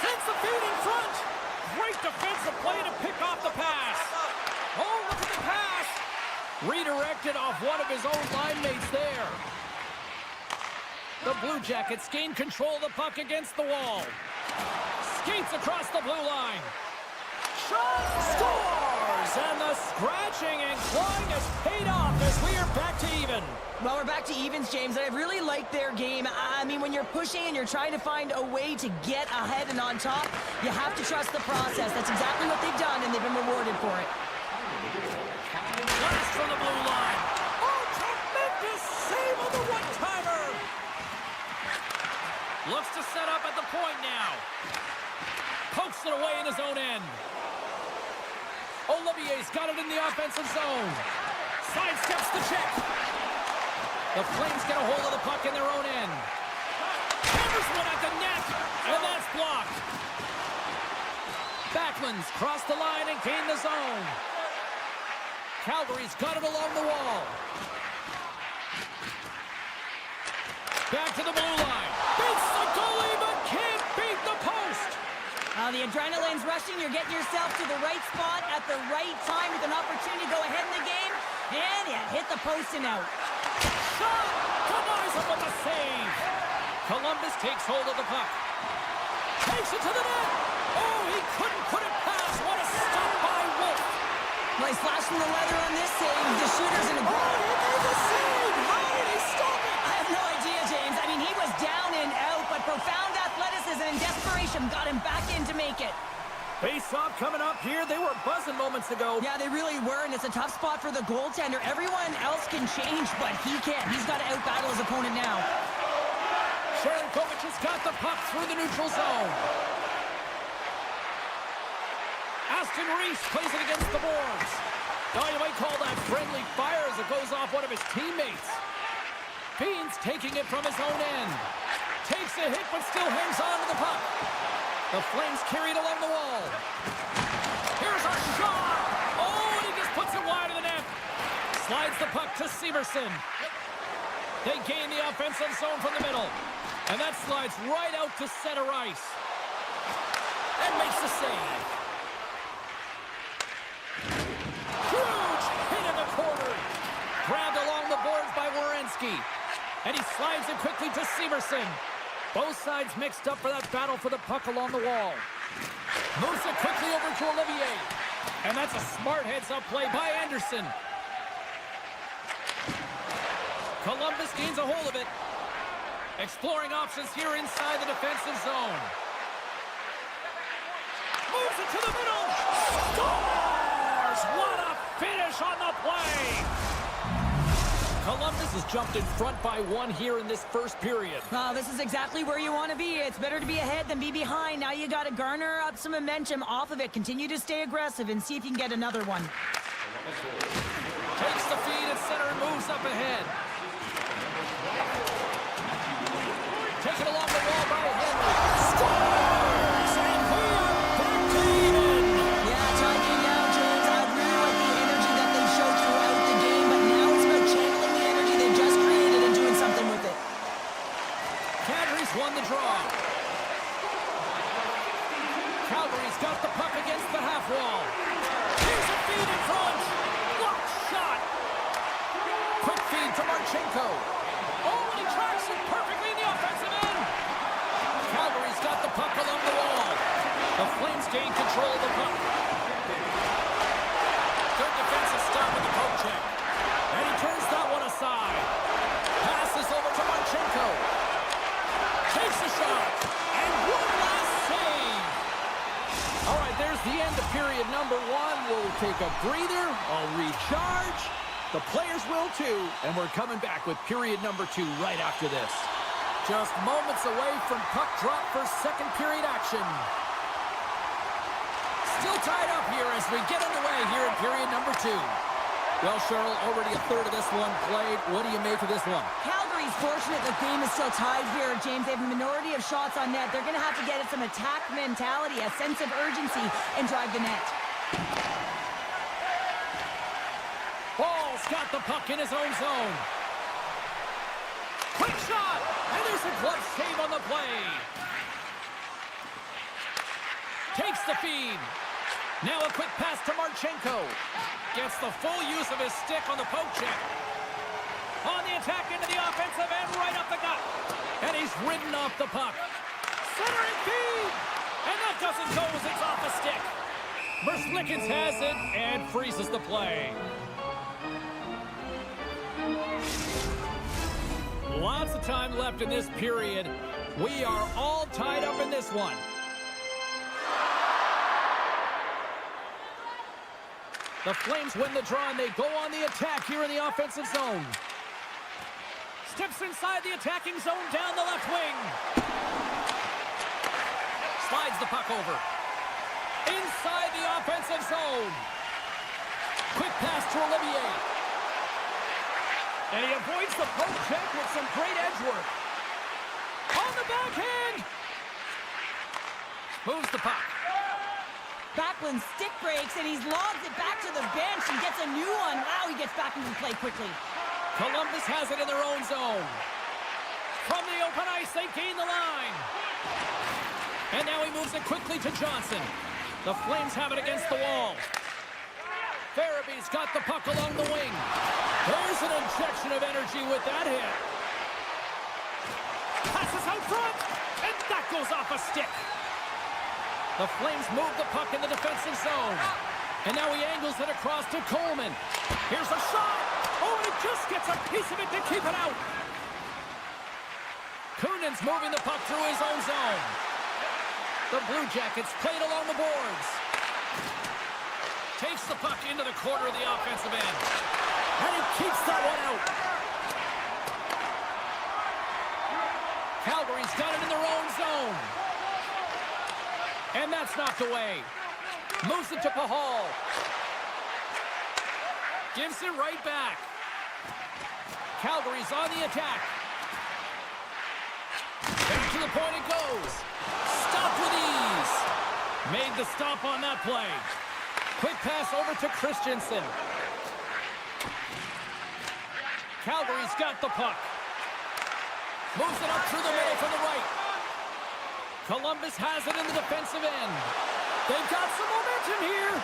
Sends the feed in front. Great defensive play to pick off the pass. Oh, look at the pass. Redirected off one of his own line mates there. The Blue Jackets gain control of the puck against the wall. Skates across the blue line. Shot! Scores! And the scratching and clawing has paid off as we are back to even. Well, we're back to evens, James. I really like their game. I mean, when you're pushing and you're trying to find a way to get ahead and on top, you have to trust the process. That's exactly what they've done, and they've been rewarded for it. Blast from the blue line. Oh, tremendous save on the one-timer. Looks to set up at the point now. Pokes it away in his own end. Olivier's got it in the offensive zone. Sidesteps the check. The Flames get a hold of the puck in their own end. Hammers one at the net, and that's blocked. Backlund's crossed the line and gained the zone. Calgary's got it along the wall. Back to the blue line. Beats the goalie, but can't beat the post. The adrenaline's rushing. You're getting yourself to the right spot at the right time with an opportunity to go ahead in the game. And you hit the post and out. Shot! Denies him with a save. Columbus takes hold of the puck. Takes it to the net. Oh, he couldn't put it past. What a stop by Wolf. Nice flash from the leather on this save. The shooter's in a goal. Oh, he made the save. How did he stop it? I have no idea, James. I mean, he was down and out, but profound athleticism and desperation got him back in to make it. Face-off coming up here. They were buzzing moments ago. Yeah, they really were, and it's a tough spot for the goaltender. Everyone else can change, but he can't. He's got to out-battle his opponent now. Sharangovich has got the puck through the neutral zone. Aston Reese plays it against the boards. Now you might call that friendly fire as it goes off one of his teammates. Beans taking it from his own end. Takes a hit, but still hangs on to the puck. The Flames carry it along the wall. Here's a shot! Oh, and he just puts it wide of the net. Slides the puck to Severson. They gain the offensive zone from the middle. And that slides right out to center ice. And makes the save. Huge hit in the corner. Grabbed along the boards by Werenski. And he slides it quickly to Severson. Both sides mixed up for that battle for the puck along the wall. Moves it quickly over to Olivier. And that's a smart heads-up play by Anderson. Columbus gains a hold of it. Exploring options here inside the defensive zone. Moves it to the middle. Scores! What a finish on the play! Columbus has jumped in front by one here in this first period. This is exactly where you want to be. It's better to be ahead than be behind. Now you got to garner up some momentum off of it. Continue to stay aggressive and see if you can get another one. Takes the feed at center and moves up ahead. Taken along the wall by Henry. Scores! And we are back to even. Yeah, tie game now, James. I really like the energy that they showed throughout the game, but now it's about channeling the energy they just created and doing something with it. Calgary's won the draw. Calgary's got the puck against the half wall. Here's a feed in front. Blocked shot. Quick feed to Marchenko. Oh, and he tracks it perfectly in the offensive end. The Flames gain control of the puck. Good defensive stop with the poke check. And he turns that one aside. Passes over to Majkel. Takes a shot. And one last save. All right, there's the end of period number 1. We'll take a breather. I'll recharge. The players will too. And we're coming back with period number 2 right after this. Just moments away from puck drop for second period action. Still tied up here as we get underway here in period number 2. Well, Cheryl, already a third of this one played. What do you make of this one? Calgary's fortunate the game is still tied here, James. They have a minority of shots on net. They're going to have to get at some attack mentality, a sense of urgency, and drive the net. Ball's got the puck in his own zone. Quick shot! And there's a glove save on the play. Takes the feed. Now a quick pass to Majkel. Gets the full use of his stick on the poke check. On the attack into the offensive end, right up the gut. And he's ridden off the puck. Centering feed! And that doesn't go as it's off the stick. Verslickens has it and freezes the play. Lots of time left in this period. We are all tied up in this one. The Flames win the draw, and they go on the attack here in the offensive zone. Steps inside the attacking zone down the left wing. Slides the puck over. Inside the offensive zone. Quick pass to Olivier. And he avoids the poke check with some great edge work. On the backhand. Moves the puck. Backlund stick breaks, and he's lobbed it back to the bench and gets a new one. Wow, he gets back into the play quickly. Columbus has it in their own zone. From the open ice, they gain the line. And now he moves it quickly to Johnson. The Flames have it against the wall. Farabee's got the puck along the wing. There's an injection of energy with that hit. Passes out front, and that goes off a stick. The Flames move the puck in the defensive zone. And now he angles it across to Coleman. Here's a shot. Oh, and he just gets a piece of it to keep it out. Kunin's moving the puck through his own zone. The Blue Jackets played along the boards. Takes the puck into the corner of the offensive end. And he keeps that one out. Calgary's got it in their own zone. And that's knocked away. Moves it to Pahal. Gives it right back. Calgary's on the attack. Back to the point it goes. Stopped with ease. Made the stop on that play. Quick pass over to Christensen. Calgary's got the puck. Moves it up through the middle from the right. Columbus has it in the defensive end. They've got some momentum here.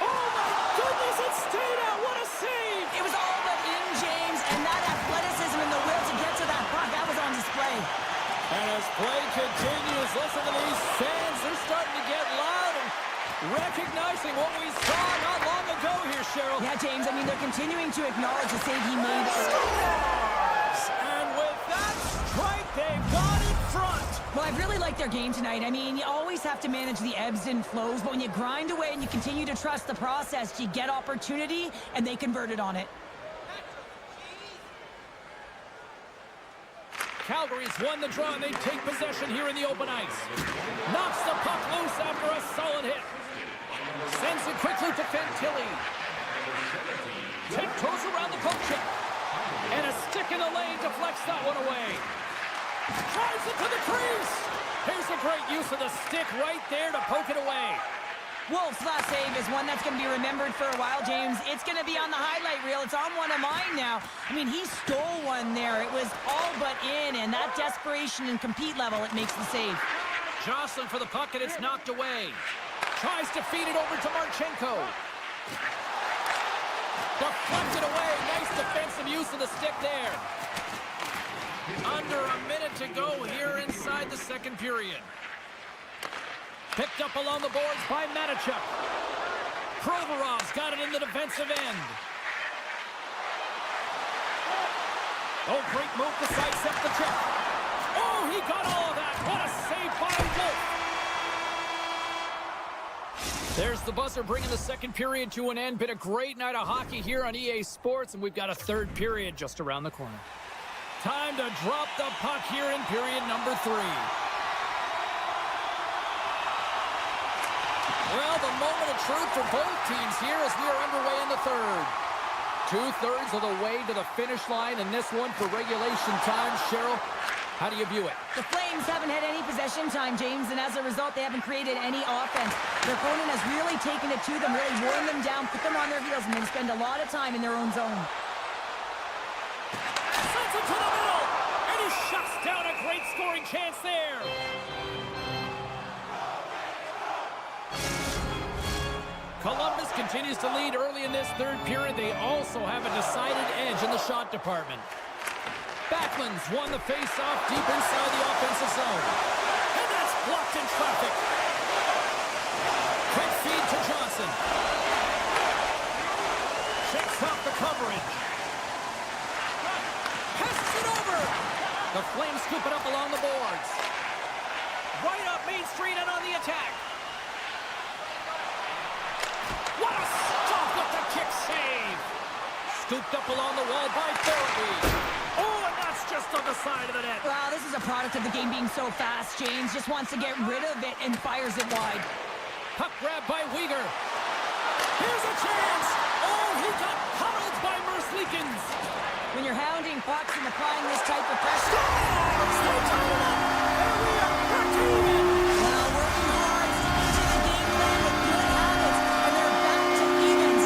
Oh, my goodness, it stayed out. What a save. It was all but in, James, and that athleticism and the will to get to that puck, that was on display. And as play continues, listen to these fans. They're starting to get loud and recognizing what we saw not long ago here, Cheryl. Yeah, James, I mean, they're continuing to acknowledge the save he made. And with that strike, they've got it front. Well, I really like their game tonight. I mean, you always have to manage the ebbs and flows, but when you grind away and you continue to trust the process, you get opportunity, and they converted on it. Calgary's won the draw, and they take possession here in the open ice. Knocks the puck loose after a solid hit. Sends it quickly to Fantilli. Tiptoes around the poke check. And a stick in the lane deflects that one away. Drives it to the crease. Here's a great use of the stick right there to poke it away. Wolf's last save is one that's going to be remembered for a while, James. It's going to be on the highlight reel. It's on one of mine now. I mean, he stole one there. It was all but in, and that desperation and compete level, it makes the save. Jostling for the puck, and it's knocked away. Tries to feed it over to Marchenko. Deflected away. Nice defensive use of the stick there. Under a minute to go here inside the second period. Picked up along the boards by Majkel. Provorov's got it in the defensive end. Oh, great move to sidestep the check. Oh, he got all of that. What a save by Wolf. There's the buzzer bringing the second period to an end. Been a great night of hockey here on EA Sports, and we've got a third period just around the corner. Time to drop the puck here in period number 3. Well, the moment of truth for both teams here as we are underway in the third. 2/3 of the way to the finish line, and this one for regulation time. Cheryl, how do you view it? The Flames haven't had any possession time, James, and as a result, they haven't created any offense. Their opponent has really taken it to them, really worn them down, put them on their heels, and then spend a lot of time in their own zone. Sends it to the middle, and he shuts down a great scoring chance there. Columbus continues to lead early in this third period. They also have a decided edge in the shot department. Backlund's won the face-off deep inside the offensive zone. And that's blocked in traffic. Quick feed to Johnson. Shakes off the coverage. Passes it over. The Flames scoop it up along the boards. Right up Main Street and on the attack. What a stop with the kick save! Scooped up along the wall by Thornby. Oh, and that's just on the side of the net. Wow, this is a product of the game being so fast. James just wants to get rid of it and fires it wide. Puck grab by Weegar. Here's a chance! Oh, he got pummeled by Merzlikins. When you're hounding pucks and applying this type of pressure... Stay tied up! And we are back to even! Well, working hard, sticking to the game plan with good habits, and they're back to evens.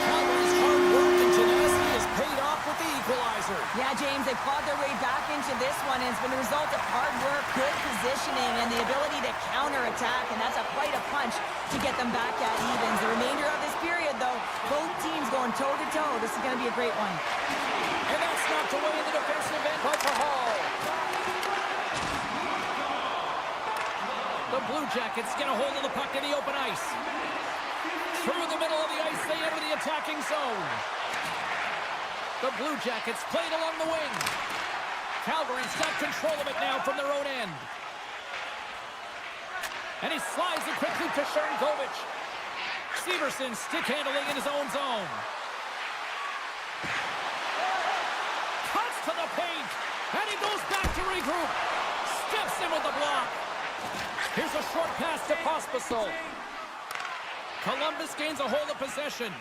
Calgary's hard work and tenacity has paid off with the equalizer. Yeah, James, they clawed their way back into this one, and it's been the result of hard work, good positioning, and the ability to counterattack, and that's quite a punch to get them back at evens. The remainder of this period, though, both teams going toe-to-toe. This is going to be a great one. And that's knocked away in the defensive end by Hall. The Blue Jackets get a hold of the puck in the open ice. Through the middle of the ice, they enter the attacking zone. The Blue Jackets played along the wing. Calgary's got control of it now from their own end. And he slides it quickly to Sharangovich. Severson stick handling in his own zone. Cuts to the paint. And he goes back to regroup. Steps in with the block. Here's a short pass to Pospisil. Columbus gains a hold of possession.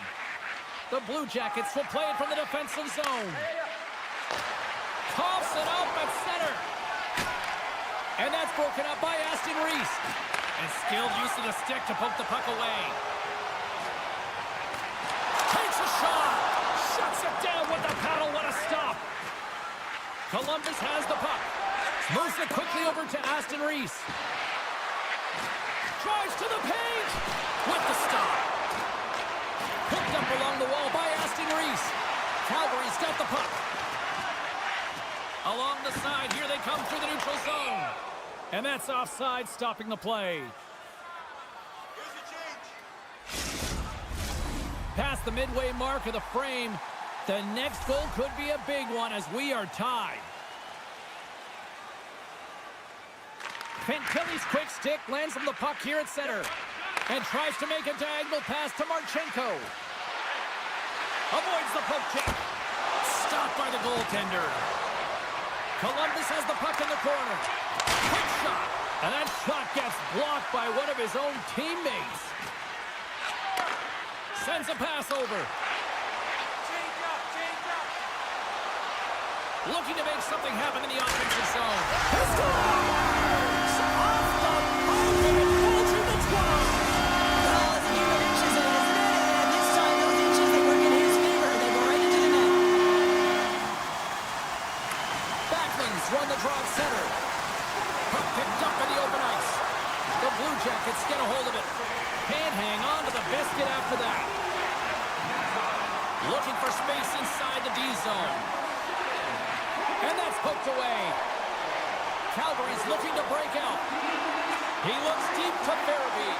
The Blue Jackets will play it from the defensive zone. Coughs it up at center. And that's broken up by Aston Reese. And skilled use of the stick to poke the puck away. Takes a shot. Shuts it down with the paddle. What a stop. Columbus has the puck. Moves it quickly over to Aston Reese. Drives to the paint with the stop. Picked up along the wall by Aston Reese. Calgary's got the puck. Along the side, here they come through the neutral zone. And that's offside, stopping the play. Past the midway mark of the frame, the next goal could be a big one as we are tied. Fantilli's quick stick lands from the puck here at center and tries to make a diagonal pass to Marchenko. Avoids the poke check. Stopped by the goaltender. Columbus has the puck in the corner. Quick shot. And that shot gets blocked by one of his own teammates. Sends a pass over. Looking to make something happen in the offensive zone. He scores! Off the poke and it falls in the 12. Well, it's a few inches in his net, and this time those inches, they work in his favor. They go right into the net. Backlund's run the draw at center. Puck picked up in the open ice. The Blue Jackets get a hold of it. Can't hang on to the biscuit after that. Looking for space inside the D zone. And that's poked away. Calgary's looking to break out. He looks deep to Farabee.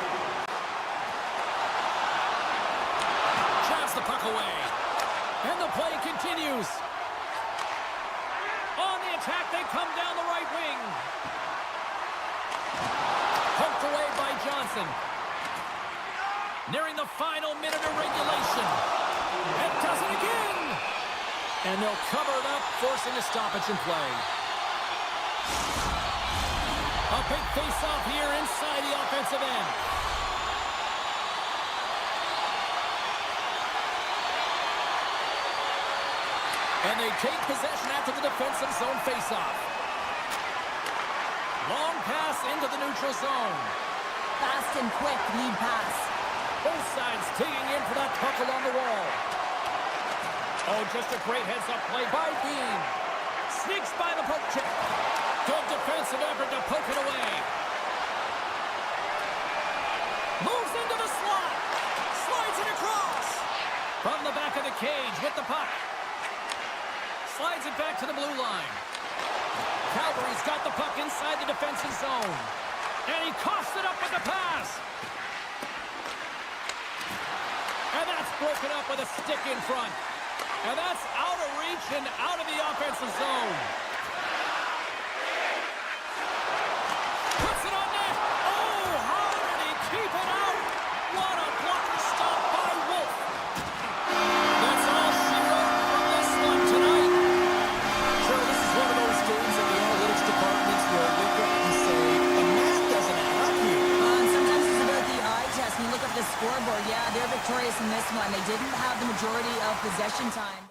Jabs the puck away. And the play continues. On the attack, they come down the right wing. Poked away by Johnson. Nearing the final minute of regulation. And does it again. And they'll cover it up, forcing a stoppage in play. A big face-off here inside the offensive end. And they take possession after the defensive zone face-off. Long pass into the neutral zone. Fast and quick lead pass. Both sides digging in for that puck along the wall. Oh, just a great heads-up play by Dean. Sneaks by the poke check. Good defensive effort to poke it away. Moves into the slot. Slides it across. From the back of the cage with the puck. Slides it back to the blue line. Calgary's got the puck inside the defensive zone. And he coughs it up with the pass. And that's broken up with a stick in front. And that's out of reach and out of the offensive zone. Puts it on net. Oh, how did he keep it out? What a blocker stop by Wolf. That's all she wrote from this one tonight. Sure, this is one of those games that the analytics departments will look at and say, the math doesn't add up here. Sometimes it's about the eye test. When you look up the scoreboard, yeah, they're victorious in this one. They didn't have the majority of possession time.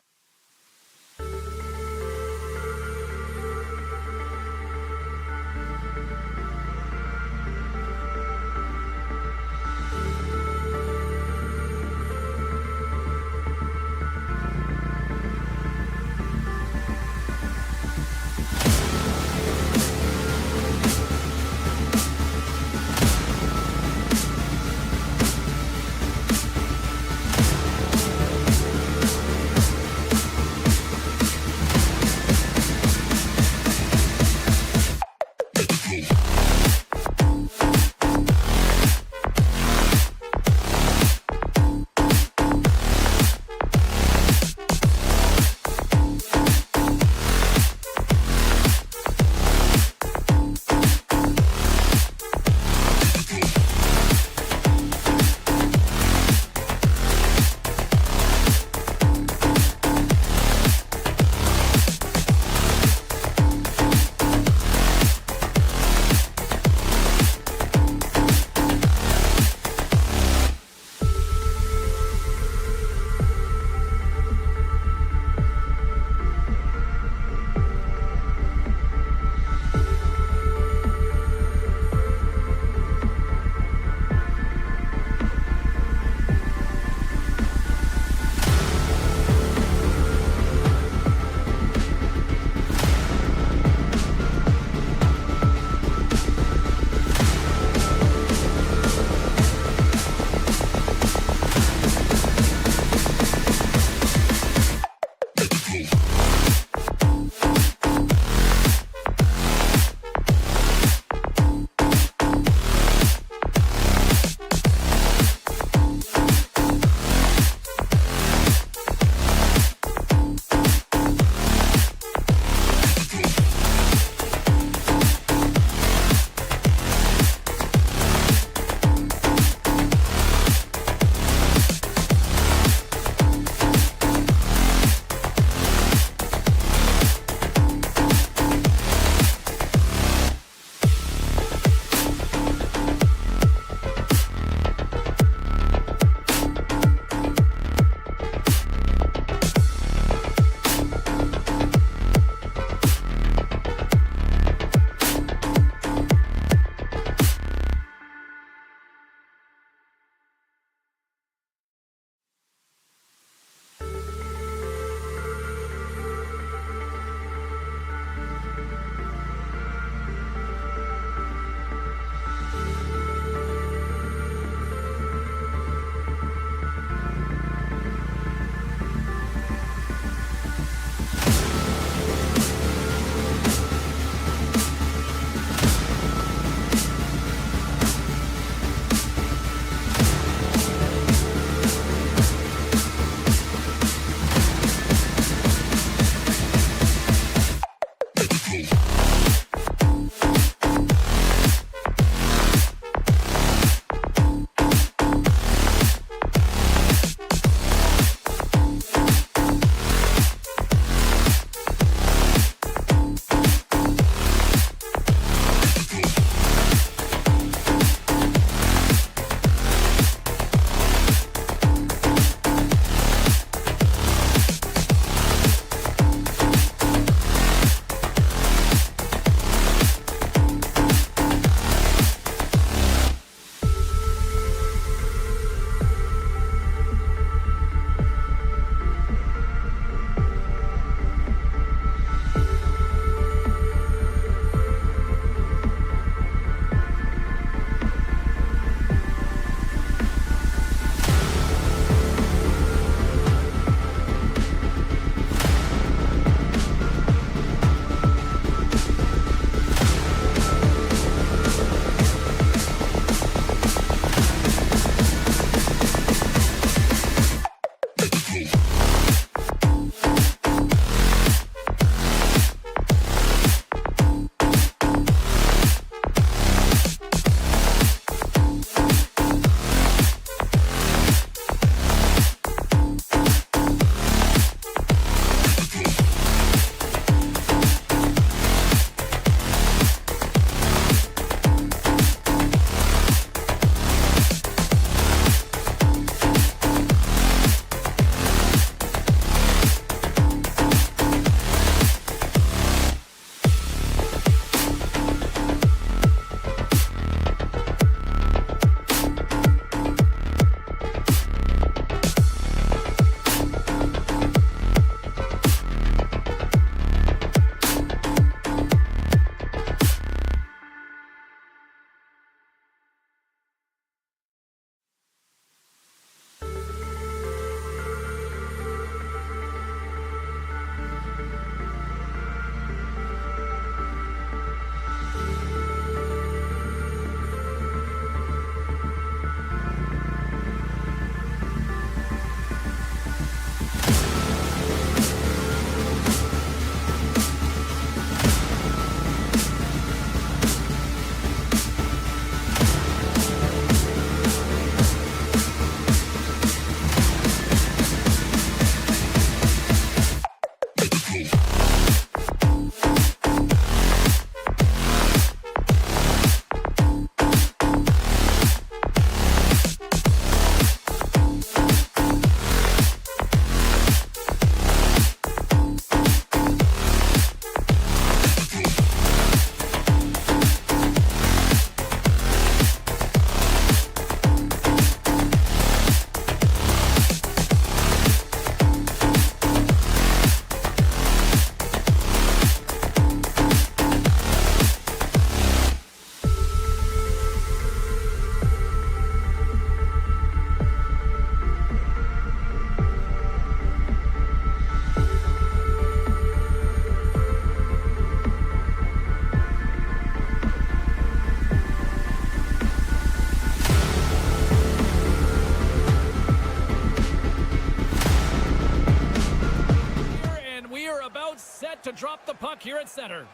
look to drop the puck here at center.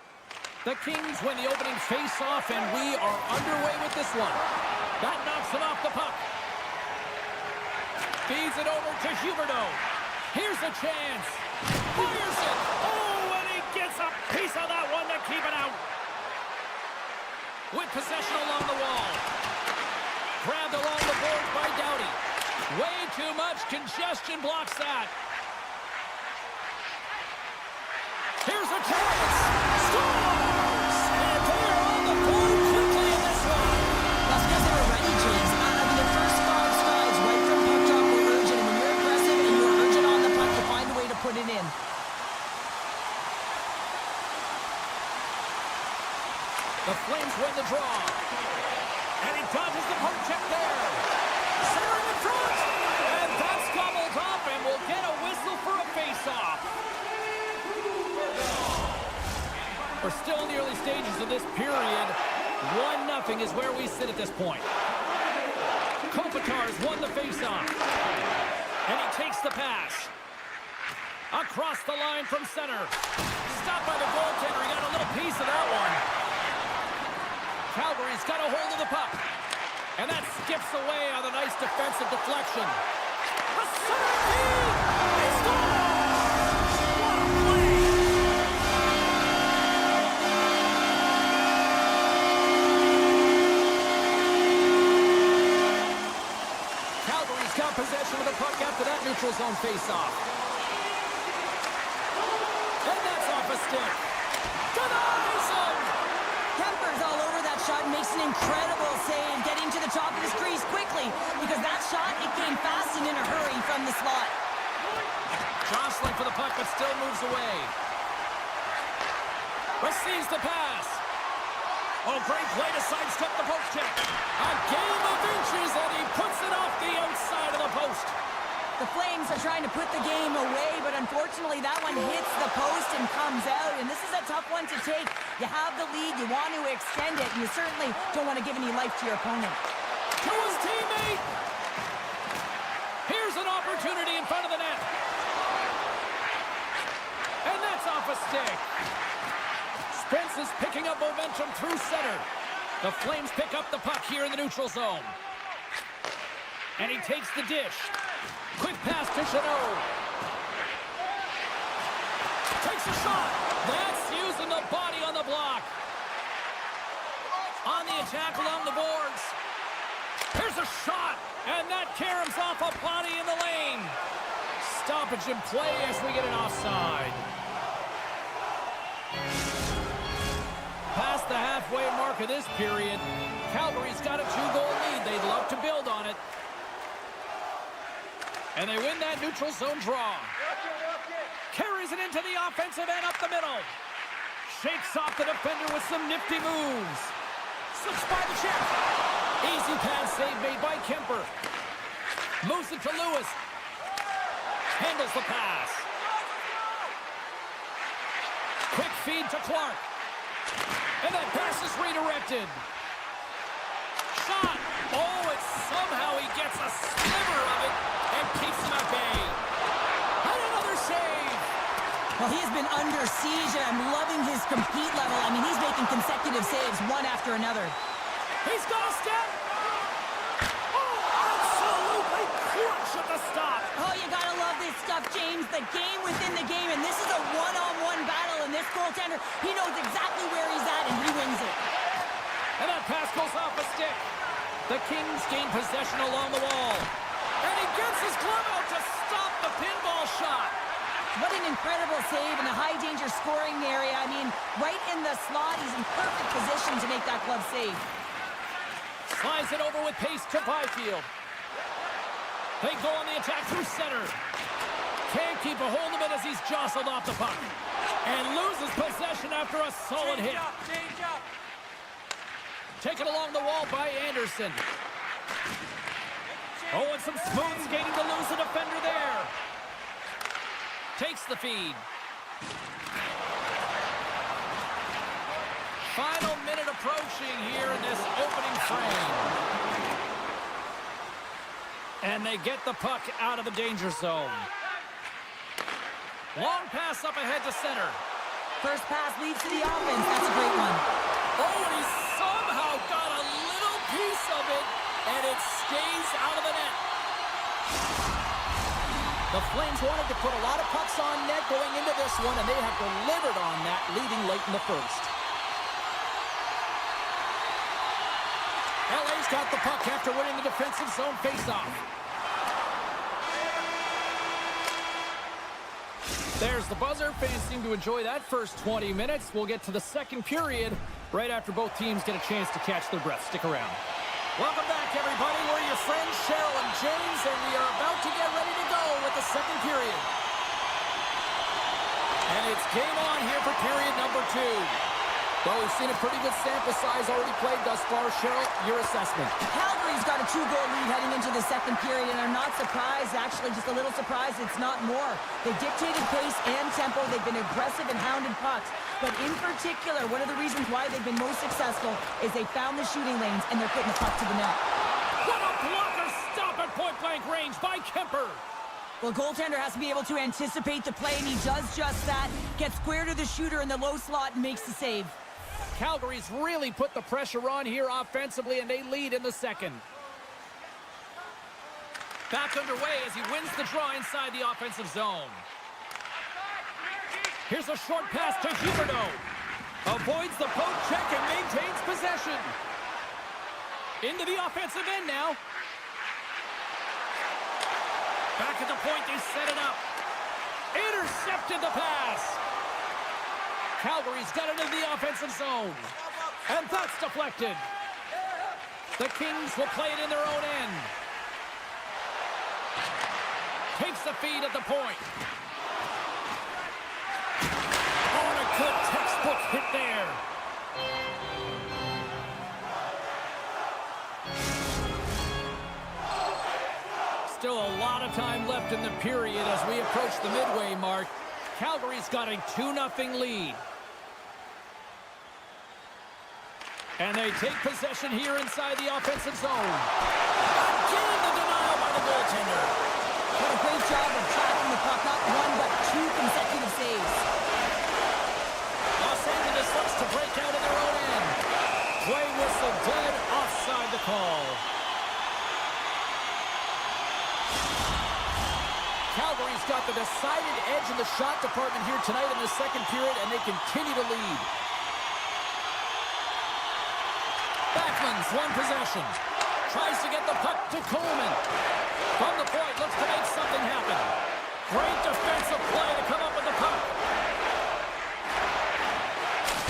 The Kings win the opening face-off, and we are underway with this one. That knocks it off the puck. Feeds it over to Huberdeau. Here's a chance. Fires it. Oh, and he gets a piece of that one to keep it out. With possession along the wall. Grabbed along the boards by Doughty. Way too much congestion blocks that. Here's a chance. Scores! And they're on the board quickly in this one. That's because they were ready, James. I mean, the first 5 strides right from puck drop were urgent. And when you're aggressive and you're urgent on the puck, you find a way to put it in. The Flames win the draw. And he dodges the poke check there. Center in front. And that's gobbled up, and we'll get a whistle for a face-off. We're still in the early stages of this period. 1-0 is where we sit at this point. Kopitar's won the face-off. And he takes the pass. Across the line from center. Stopped by the goaltender. He got a little piece of that one. Calgary's got a hold of the puck. And that skips away on a nice defensive deflection. A center feed! He scores! What a play! Calgary's got possession of the puck after that neutral zone face-off. And that's off a stick. Denies him! Kemper's all over that shot and makes an incredible save, getting to the top of his crease quickly, because that shot, it came fast and in a hurry from the slot. Jostling for the puck, but still moves away. Receives the pass. Oh, great play to sidestep the post check. A game of inches, and he puts it off the outside of the post. The Flames are trying to put the game away, but unfortunately that one hits the post and comes out, and this is a tough one to take. You have the lead, you want to extend it, and you certainly don't want to give any life to your opponent. To his teammate! Here's an opportunity in front of the net. And that's off a stick. Spence is picking up momentum through center. The Flames pick up the puck here in the neutral zone. And he takes the dish. Quick pass to Chanot. Takes a shot. That's using the body on the block. On the attack along the boards. Here's a shot. And that caroms off a body in the lane. Stoppage in play as we get an offside. Past the halfway mark of this period, Calgary's got a 2-goal lead. They'd love to build on it. And they win that neutral zone draw. Carries it into the offensive end up the middle. Shakes off the defender with some nifty moves. Slips by the check. Easy pass save made by Kemper. Moves it to Lewis. Handles the pass. Quick feed to Clark. And that pass is redirected. Shot. Oh, it's somehow he gets a sliver of it and keeps him at bay. And another save. Well, he has been under siege, and I'm loving his compete level. I mean, he's making consecutive saves, one after another. He's got a step. Oh, absolutely crush at the stop. Oh, you gotta love this stuff, James. The game within the game, and this is a one-on-one battle, and this goaltender, he knows exactly where he's at, and he wins it. And that pass goes off a stick. The Kings gain possession along the wall. And he gets his glove out to stop the pinball shot. What an incredible save in a high-danger scoring area. I mean, right in the slot, he's in perfect position to make that glove save. Slides it over with pace to Byfield. They go on the attack through center. Can't keep a hold of it as he's jostled off the puck. And loses possession after a solid hit. Change up. Taken along the wall by Anderson. Oh, and some smooth skating to lose the defender there. Takes the feed. Final minute approaching here in this opening frame. And they get the puck out of the danger zone. Long pass up ahead to center. First pass leads to the offense. That's a great one. Oh, and he somehow got a little piece of it, and it stays out of the net. The Flames wanted to put a lot of pucks on net going into this one, and they have delivered on that, leading late in the first. LA's got the puck after winning the defensive zone faceoff. There's the buzzer. Fans seem to enjoy that first 20 minutes. We'll get to the second period right after both teams get a chance to catch their breath. Stick around. Welcome back, everybody. We're your friends, Cheryl and James, and we are about to get ready to go with the second period. And it's game on here for period number 2. Well, we've seen a pretty good sample size already played thus far. Cheryl, your assessment. Calgary's got a 2-goal lead heading into the second period, and I'm not surprised, actually just a little surprised it's not more. They've dictated pace and tempo. They've been aggressive and hounded pucks. But in particular, one of the reasons why they've been most successful is they found the shooting lanes and they're putting the puck to the net. What a blocker stop at point-blank range by Kemper. Well, goaltender has to be able to anticipate the play, and he does just that. Gets square to the shooter in the low slot and makes the save. Calgary's really put the pressure on here offensively, and they lead in the second. Back underway as he wins the draw inside the offensive zone. Here's a short pass to Huberdeau. Avoids the poke check and maintains possession. Into the offensive end now. Back at the point, they set it up. Intercepted the pass. Calgary's got it into the offensive zone. And that's deflected. The Kings will play it in their own end. Takes the feed at the point. Oh, and a good textbook hit there. Still a lot of time left in the period as we approach the midway mark. Calgary's got a 2-0 lead. And they take possession here inside the offensive zone. Again, the denial by the goaltender. Did a great job of tracking the puck up, 1 but 2 consecutive saves. Los Angeles looks to break out of their own end. Play whistle dead, offside the call. Calgary's got the decided edge in the shot department here tonight in the second period, and they continue to lead. Backman's one possession. Tries to get the puck to Coleman. From the point, looks to make something happen. Great defensive play to come up with the puck.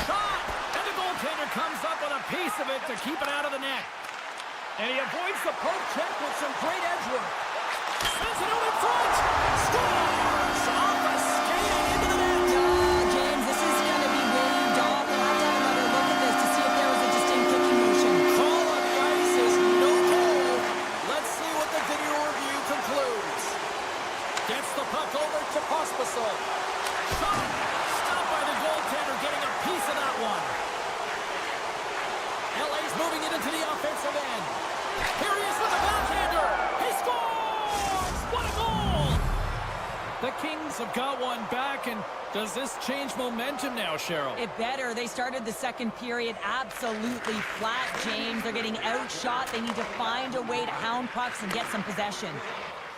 Shot! And the goaltender comes up with a piece of it to keep it out of the net. And he avoids the poke check with some great edge work. Sends it out in front. Scores! Off a skating into the net. James, this is going to be waved off. We'll have to have another look at this to see if there was a distinct kicking motion. Call on the ice is no goal. Let's see what the video review concludes. Gets the puck over to Pospisil. Shot! Stopped by the goaltender, getting a piece of that one. LA's moving it into the offensive end. Here he is with the backhander. He scores! What a goal! The Kings have got one back, and does this change momentum now, Cheryl? It better. They started the second period absolutely flat, James. They're getting outshot. They need to find a way to hound pucks and get some possession.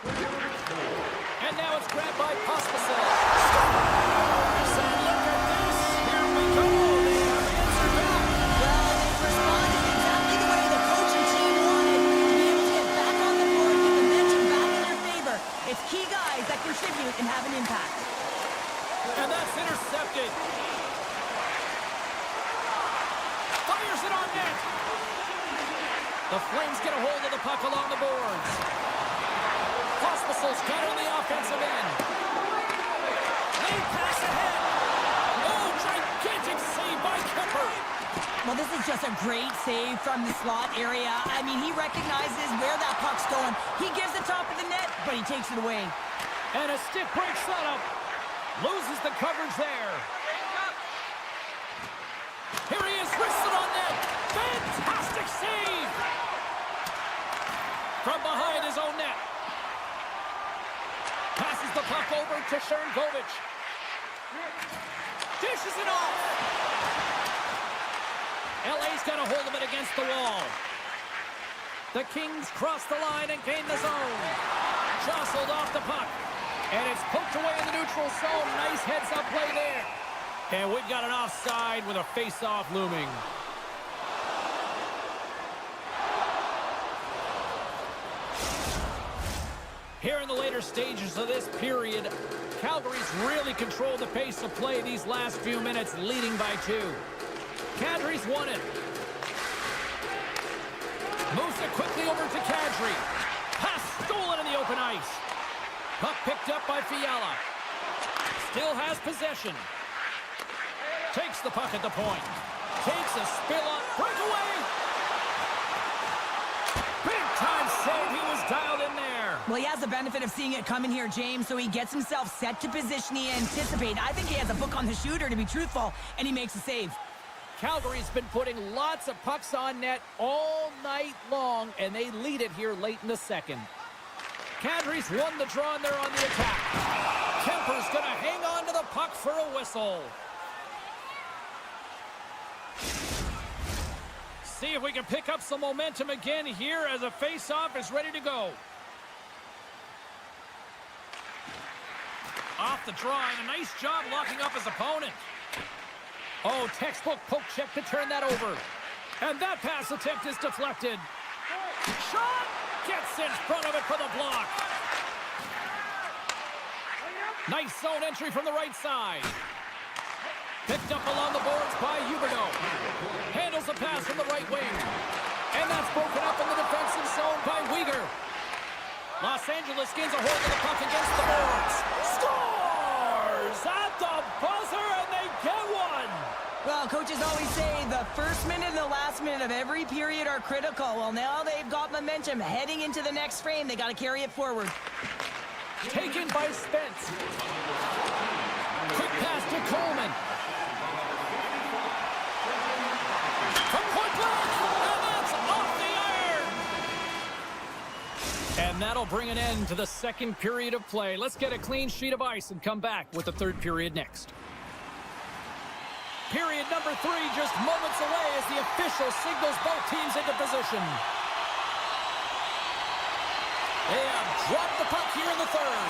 And now it's grabbed by Pospisil. Scores! And look at this. Here we go. They have answered back. Well, they've responded exactly the way the coaching team wanted. To be able to get back on the board, get the momentum back in their favor. It's key guys that contribute and have an impact. And that's intercepted. Fires it on net. The Flames get a hold of the puck along the boards. Pospisil's got it on the offensive end. Lead pass ahead. Oh, gigantic save by Kemper. Well, this is just a great save from the slot area. I mean, he recognizes where that puck's going. He gives the top of the net, but he takes it away. And a stick break setup. Loses the coverage there. Here he is, wristed on net. Fantastic save. From behind his own net. Passes the puck over to Sharangovich. Dishes it off. LA's got a hold of it against the wall. The Kings cross the line and gain the zone. Jostled off the puck. And it's poked away in the neutral zone. Nice heads-up play there. And we've got an offside with a face-off looming. Here in the later stages of this period, Calgary's really controlled the pace of play these last few minutes, leading by 2. Kadri's won it. Moves it quickly over to Kadri. Pass stolen in the open ice. Puck picked up by Fiala. Still has possession. Takes the puck at the point. Takes a spill on breakaway. Big time save. He was dialed in there. Well, he has the benefit of seeing it coming here, James, so he gets himself set to position he anticipated. I think he has a book on the shooter, to be truthful, and he makes a save. Calgary's been putting lots of pucks on net all night long, and they lead it here late in the second. Kadri's won the draw, and they're on the attack. Kemper's going to hang on to the puck for a whistle. See if we can pick up some momentum again here as a face-off is ready to go. Off the draw, and a nice job locking up his opponent. Oh, textbook poke check to turn that over. And that pass attempt is deflected. Shot! Gets in front of it for the block. Nice zone entry from the right side. Picked up along the boards by Huberdeau. Handles the pass from the right wing. And that's broken up in the defensive zone by Weegar. Los Angeles gains a hold of the puck against the boards. Scores at the buzzer, and they get one. Well, coaches always say the first minute and the last minute of every period are critical. Well, now they've got momentum heading into the next frame. They got to carry it forward. Taken by Spence. Quick pass to Coleman. From point blank, and that's off the iron. And that'll bring an end to the second period of play. Let's get a clean sheet of ice and come back with the third period next. Period number 3 just moments away as the official signals both teams into position. They have dropped the puck here in the third.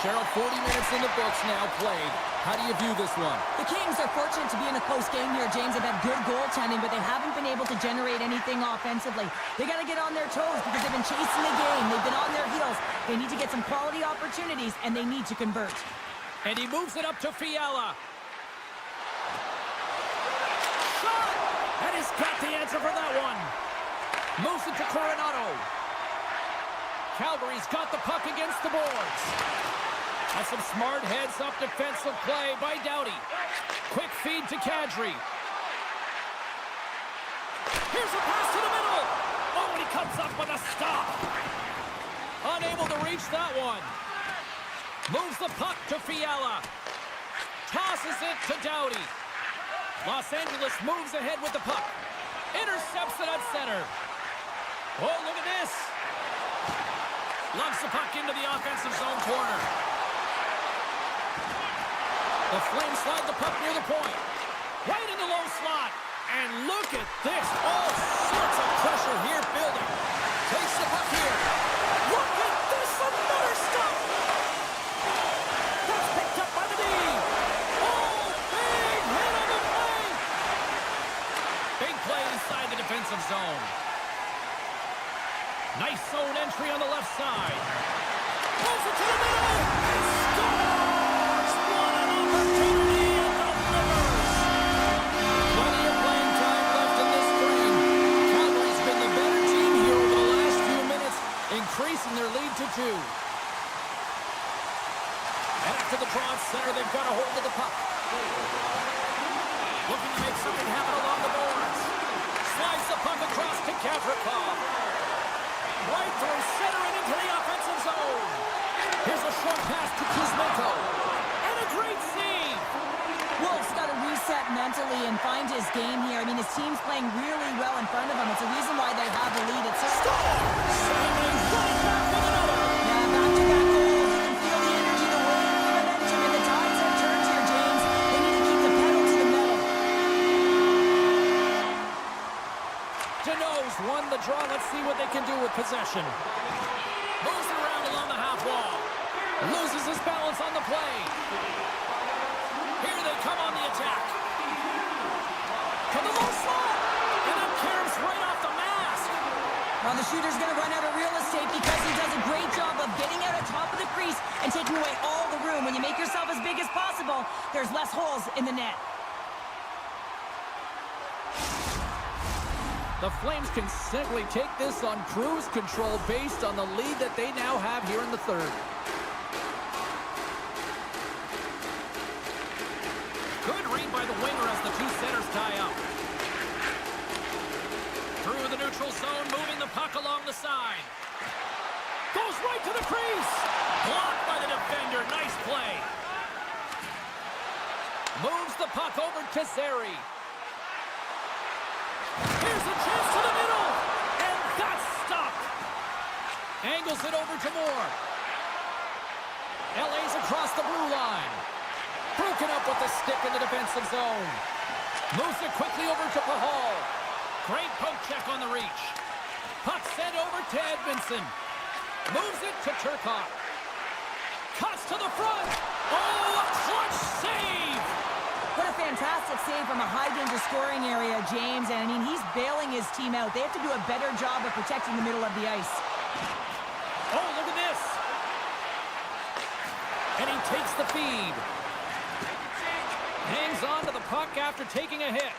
Cheryl, 40 minutes in the books now played. How do you view this one? The Kings are fortunate to be in a close game here, James. They've had good goaltending, but they haven't been able to generate anything offensively. They got to get on their toes because they've been chasing the game. They've been on their heels. They need to get some quality opportunities, and they need to convert. And he moves it up to Fiala. And he's got the answer for that one. Moves it to Coronado. Calgary's got the puck against the boards. That's some smart heads-up defensive play by Doughty. Quick feed to Kadri. Here's a pass to the middle. Oh, and he comes up with a stop. Unable to reach that one. Moves the puck to Fiala. Tosses it to Doughty. Los Angeles moves ahead with the puck. Intercepts it at center. Oh, look at this. Loves the puck into the offensive zone corner. The Flames slide the puck near the point. Right in the low slot. And look at this. All sorts of pressure here building. Takes the puck here. Look at this. Another stop. That's picked up by the D. Oh, big hit on the play. Big play inside the defensive zone. Nice zone entry on the left side. Pulls it to the middle. Scores! What an opportunity at the Rivers. Plenty of playing time left in this frame. Calgary's been the better team here over the last few minutes, increasing their lead to 2. And after the draw at center, they've got a hold of the puck. Looking to make something happen along the boards. Slides the puck across to Gavrikov. Right through center and into the offensive zone. Here's a short pass to Kuzmenko. And a great save. Wolf's got to reset mentally and find his game here. I mean, his team's playing really well in front of him. It's a reason why they have the lead. It's Sailing right back with another. Yeah, back-to-back goals. You can feel the energy, the wave, the momentum, and the tides have turned here, James. They need to keep draw. Let's see what they can do with possession. Moves it around along the half wall. Loses his balance on the play. Here they come on the attack. To the low slot. And then caroms right off the mask. Well, the shooter's going to run out of real estate because he does a great job of getting out on top of the crease and taking away all the room. When you make yourself as big as possible, there's less holes in the net. The Flames can simply take this on cruise control based on the lead that they now have here in the third. Good read by the winger as the two centers tie up. Through the neutral zone, moving the puck along the side. Goes right to the crease. Blocked by the defender. Nice play. Moves the puck over to Zary. Here's a chance to the middle. And that's stopped. Angles it over to Moore. LA's across the blue line. Broken up with the stick in the defensive zone. Moves it quickly over to Pahal. Great poke check on the reach. Puck sent over to Edmondson. Moves it to Turcotte. Cuts to the front. Oh, a clutch save! What a fantastic save from a high-danger scoring area, James. And, I mean, he's bailing his team out. They have to do a better job of protecting the middle of the ice. Oh, look at this. And he takes the feed. Hangs on to the puck after taking a hit.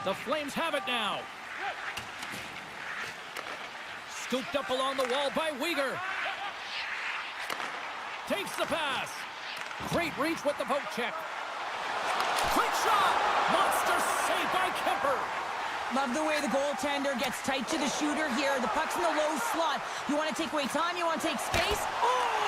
The Flames have it now. Scooped up along the wall by Weegar. Takes the pass. Great reach with the poke check. Quick shot! Monster save by Kemper. Love the way the goaltender gets tight to the shooter here. The puck's in the low slot. You want to take away time? You want to take space? Oh!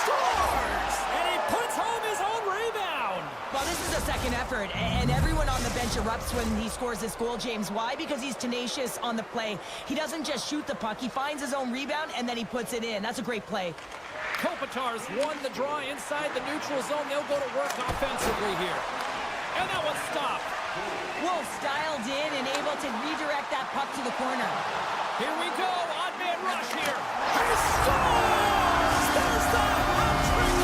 Scores! And he puts home his own rebound. Well, this is a second effort, and everyone on the bench erupts when he scores this goal, James. Why? Because he's tenacious on the play. He doesn't just shoot the puck. He finds his own rebound, and then he puts it in. That's a great play. Kopitar's won the draw inside the neutral zone. They'll go to work offensively here. And that was stopped. Wolf dialed in and able to redirect that puck to the corner. Here we go. Odd man rush here. He scores! There's the hat-trick.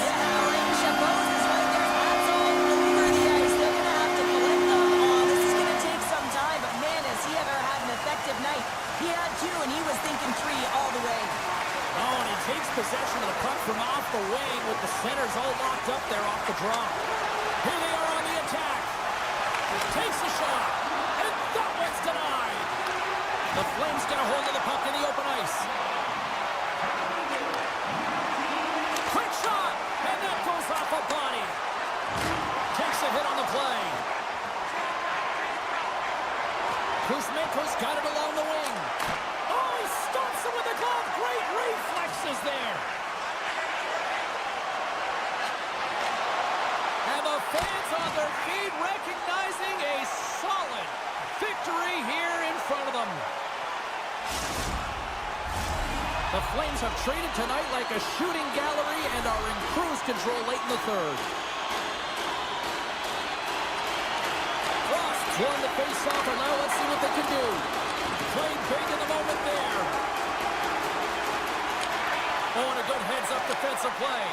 Yeah, Ray Chabot is right there. That's all over the ice. They're going to have to collect them. Oh, this is going to take some time. But, man, has he ever had an effective night. He had two, and he was thinking three all the way. Oh, and he takes possession of the puck from off the wing with the centers all locked up there off the draw. Here they are on the attack. Takes the shot, and that one's denied. The Flames get a hold of the puck in the open ice. Quick shot, and that goes off a body. Takes a hit on the play. Kuzmenko's got it along the wing. Oh, he stops him with the glove. Great reflexes there. And the fans on their feet recognizing a solid victory here in front of them. The Flames have traded tonight like a shooting gallery and are in cruise control late in the third. Frost won the face-off, and now let's see what they can do. Played big in the moment there. Oh, and a good heads-up defensive play.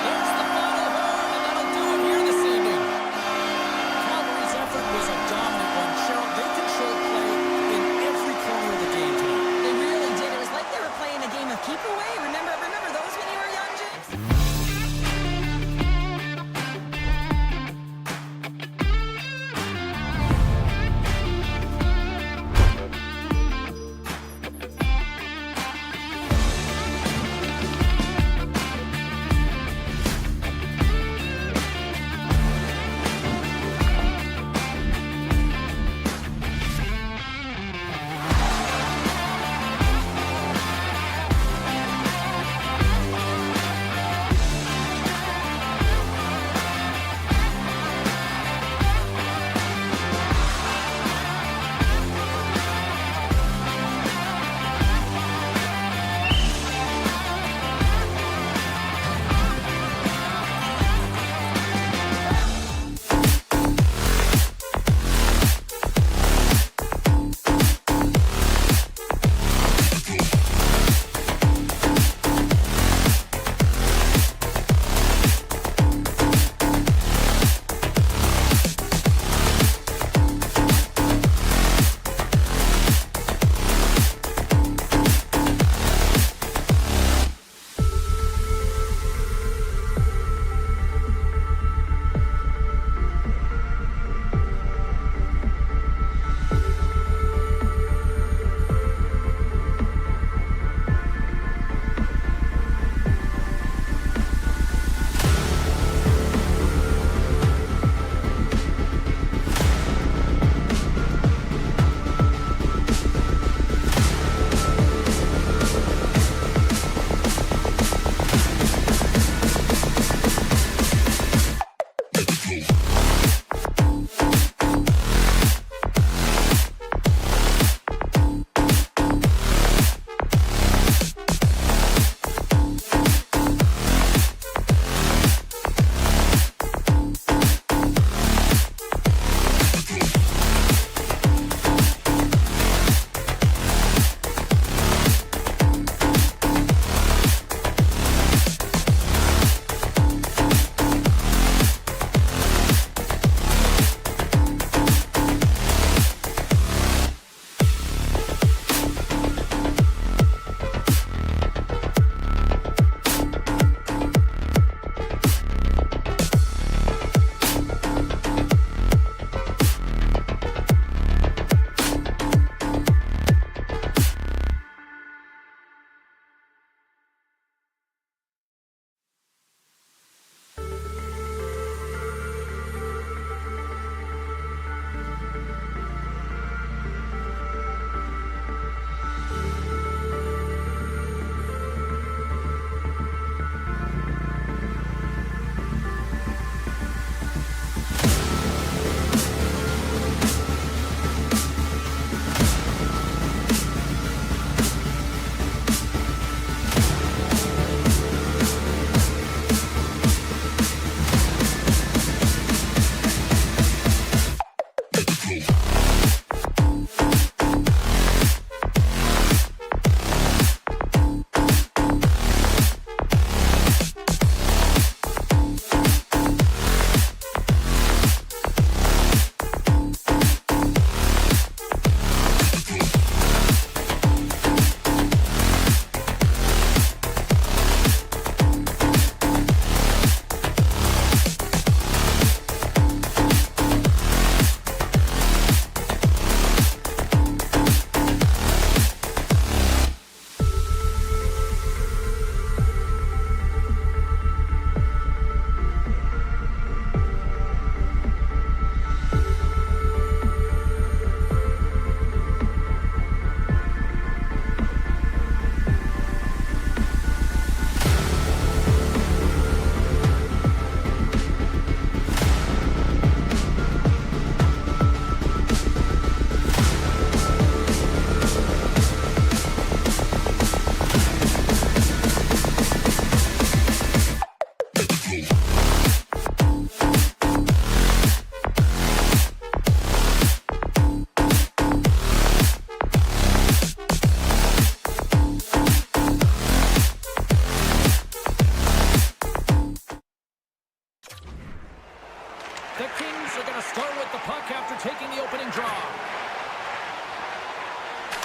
There's the final horn, and that'll do it here this evening. Calgary's effort was a dominant one. Cheryl, they controlled play in every corner of the game tonight. They really did. It was like they were playing a game of keep away. Remember those when you were young, James?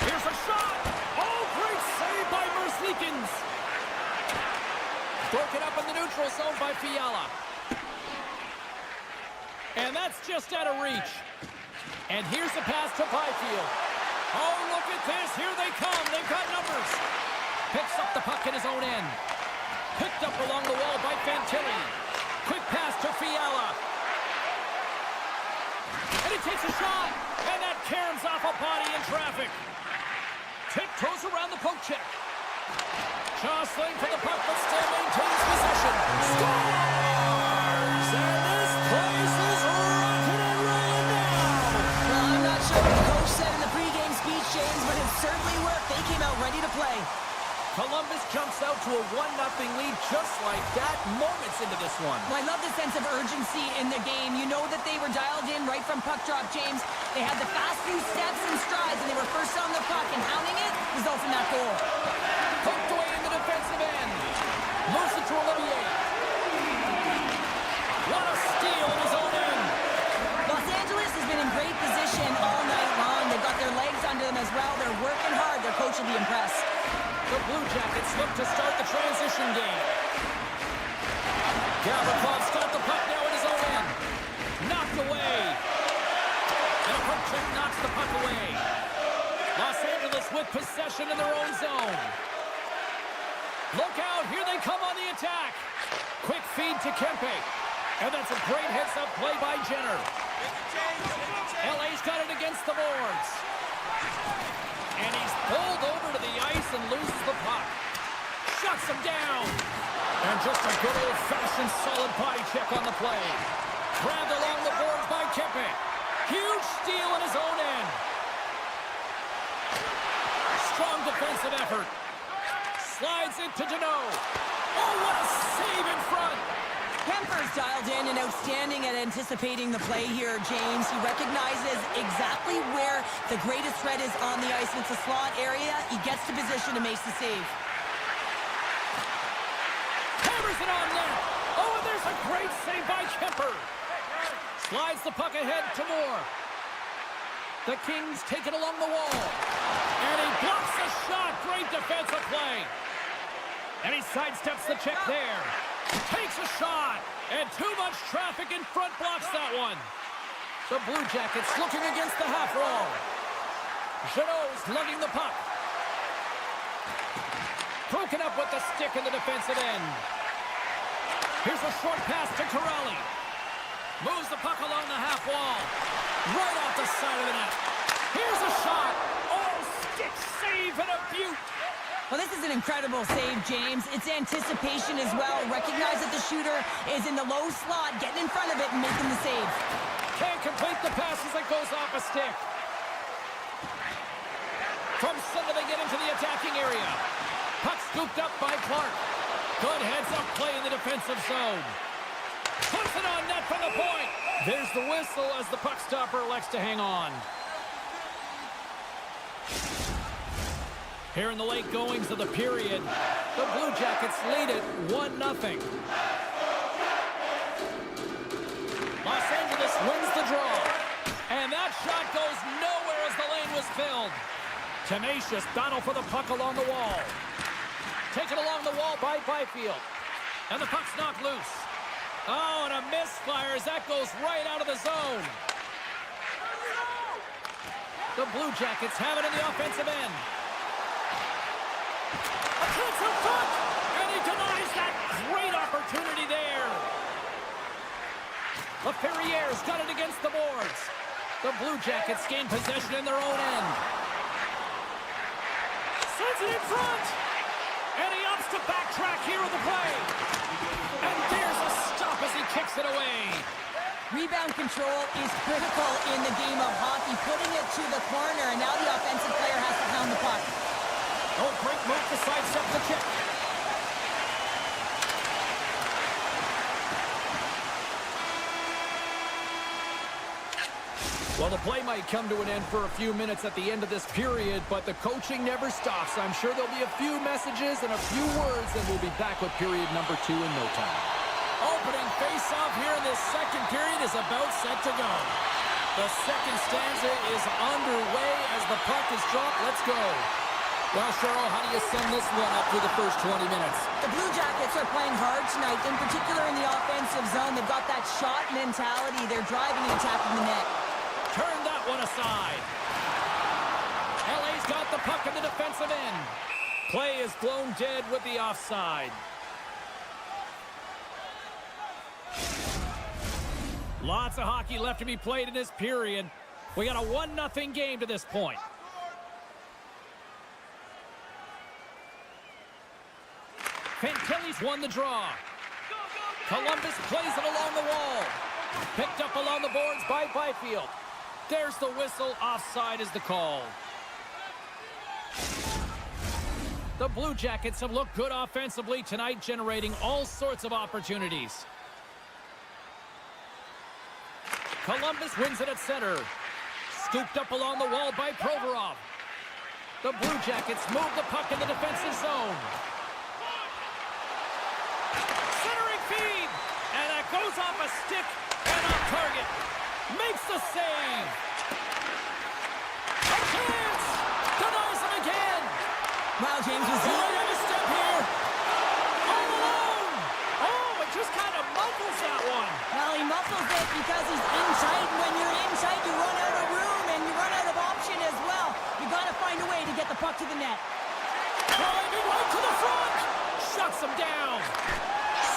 Here's a shot. Oh, great save by Merzlikins. Broken up in the neutral zone by Fiala. And that's just out of reach. And here's the pass to Byfield. Oh, look at this. Here they come. They've got numbers. Picks up the puck in his own end. Picked up along the wall by Fantilli. Quick pass to Fiala. And he takes a shot. And that caroms off a body in traffic. Tiptoes around the poke check. Jostling for the puck, but still maintains possession. Scores! And this place is rocking and rolling now. Well, I'm not sure what the coach said in the pregame speech, James, but it certainly worked. They came out ready to play. Columbus jumps out to a 1-0 lead just like that, moments into this one. Well, I love the sense of urgency in the game. You know that they were dialed in right from puck drop, James. They had the fast few steps and strides, and they were first on the puck, and hounding it results in that goal. Poked away in the defensive end. Moves it to Olivier. What a steal in his own end. Los Angeles has been in great position all night long. They've got their legs under them as well. They're working hard. Their coach will be impressed. The Blue Jackets look to start the transition game. Gavrikov's got the puck now in his own end. Knocked away. And a puck check knocks the puck away. Los Angeles with possession in their own zone. Look out, here they come on the attack. Quick feed to Kempe. And that's a great heads-up play by Jenner. LA's got it against the boards. And he's pulled over to the ice and loses the puck. Shuts him down. And just a good old-fashioned solid body check on the play. Grabbed along the boards by Kempe. Huge steal in his own end. Strong defensive effort. Slides it to Deneau. Oh, what a save in front. Kemper's dialed in and outstanding at anticipating the play here, James. He recognizes exactly where the greatest threat is on the ice. It's a slot area. He gets to position and makes the save. Hammers it on net. Oh, and there's a great save by Kemper. Slides the puck ahead to Moore. The Kings take it along the wall. And he blocks the shot. Great defensive play. And he sidesteps the check there. Takes a shot. And too much traffic in front blocks that one. The Blue Jackets looking against the half wall. Jeannot's lugging the puck. Broken up with the stick in the defensive end. Here's a short pass to Corrali. Moves the puck along the half wall. Right off the side of the net. Here's a shot. Oh, stick save and a beaut. Well, this is an incredible save, James. It's anticipation as well. Recognize that the shooter is in the low slot, getting in front of it and making the save. Can't complete the pass as it goes off a stick. From center they get into the attacking area. Puck scooped up by Clark. Good heads-up play in the defensive zone. Puts it on net from the point. There's the whistle as the puck stopper elects to hang on. Here in the late goings of the period, the Blue Jackets lead it 1-0. Los Angeles wins the draw. And that shot goes nowhere as the lane was filled. Tenacious battle for the puck along the wall. Taken along the wall by Byfield. And the puck's knocked loose. Oh, and a misfire as that goes right out of the zone. The Blue Jackets have it in the offensive end. A chance in front, and he denies that great opportunity there. LaFerriere's got it against the boards. The Blue Jackets gain possession in their own end. Sends it in front, and he opts to backtrack here with the play. And there's a stop as he kicks it away. Rebound control is critical in the game of hockey, putting it to the corner, and now the offensive player has to pound the puck. Oh, great move to sidestep the check. Well, the play might come to an end for a few minutes at the end of this period, but the coaching never stops. I'm sure there'll be a few messages and a few words, and we'll be back with period number 2 in no time. Opening face-off here in this second period is about set to go. The second stanza is underway as the puck is dropped. Let's go. Well, Cheryl, how do you sum this one up through the first 20 minutes? The Blue Jackets are playing hard tonight, in particular in the offensive zone. They've got that shot mentality. They're driving and attacking the net. Turn that one aside. LA's got the puck in the defensive end. Play is blown dead with the offside. Lots of hockey left to be played in this period. We got a 1-0 game to this point. Fantilli's won the draw. Columbus plays it along the wall. Picked up along the boards by Byfield. There's the whistle. Offside is the call. The Blue Jackets have looked good offensively tonight, generating all sorts of opportunities. Columbus wins it at center. Scooped up along the wall by Provorov. The Blue Jackets move the puck in the defensive zone. Centering feed. And that goes off a stick and off target. Makes the save. A chance. Denies him again. Wow, James was right on a step here. All alone. Oh, it just kind of muffles that one. Well, he muffles it because he's in tight. When you're in tight, you run out of room and you run out of option as well. You got to find a way to get the puck to the net. Driving right to the front. Shuts him down.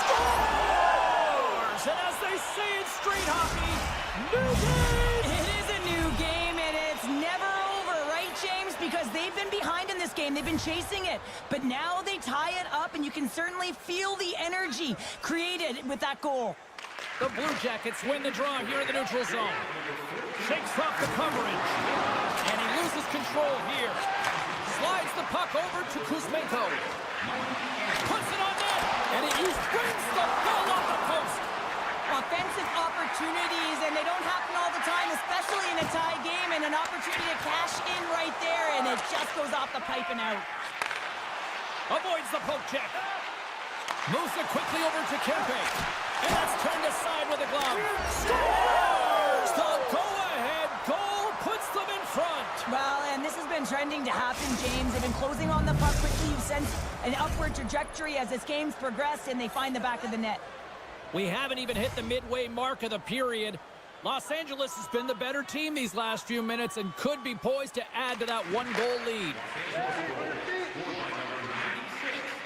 Scores! And as they say in street hockey, new game! It is a new game, and it's never over, right, James? Because they've been behind in this game. They've been chasing it. But now they tie it up, and you can certainly feel the energy created with that goal. The Blue Jackets win the draw here in the neutral zone. Shakes off the coverage. And he loses control here. Slides the puck over to Kuzmenko. Puts it on net. And he brings the ball off the post. Offensive opportunities, and they don't happen all the time, especially in a tie game, and an opportunity to cash in right there, and it just goes off the pipe and out. Avoids the poke check. Moves it quickly over to Kempe. And that's turned aside with a glove. Scores! The go-ahead goal puts them in front. Well, and this has been trending to happen, James. They've been closing on the puck quickly. You've sensed an upward trajectory as this game's progressed, and they find the back of the net. We haven't even hit the midway mark of the period. Los Angeles has been the better team these last few minutes and could be poised to add to that one-goal lead.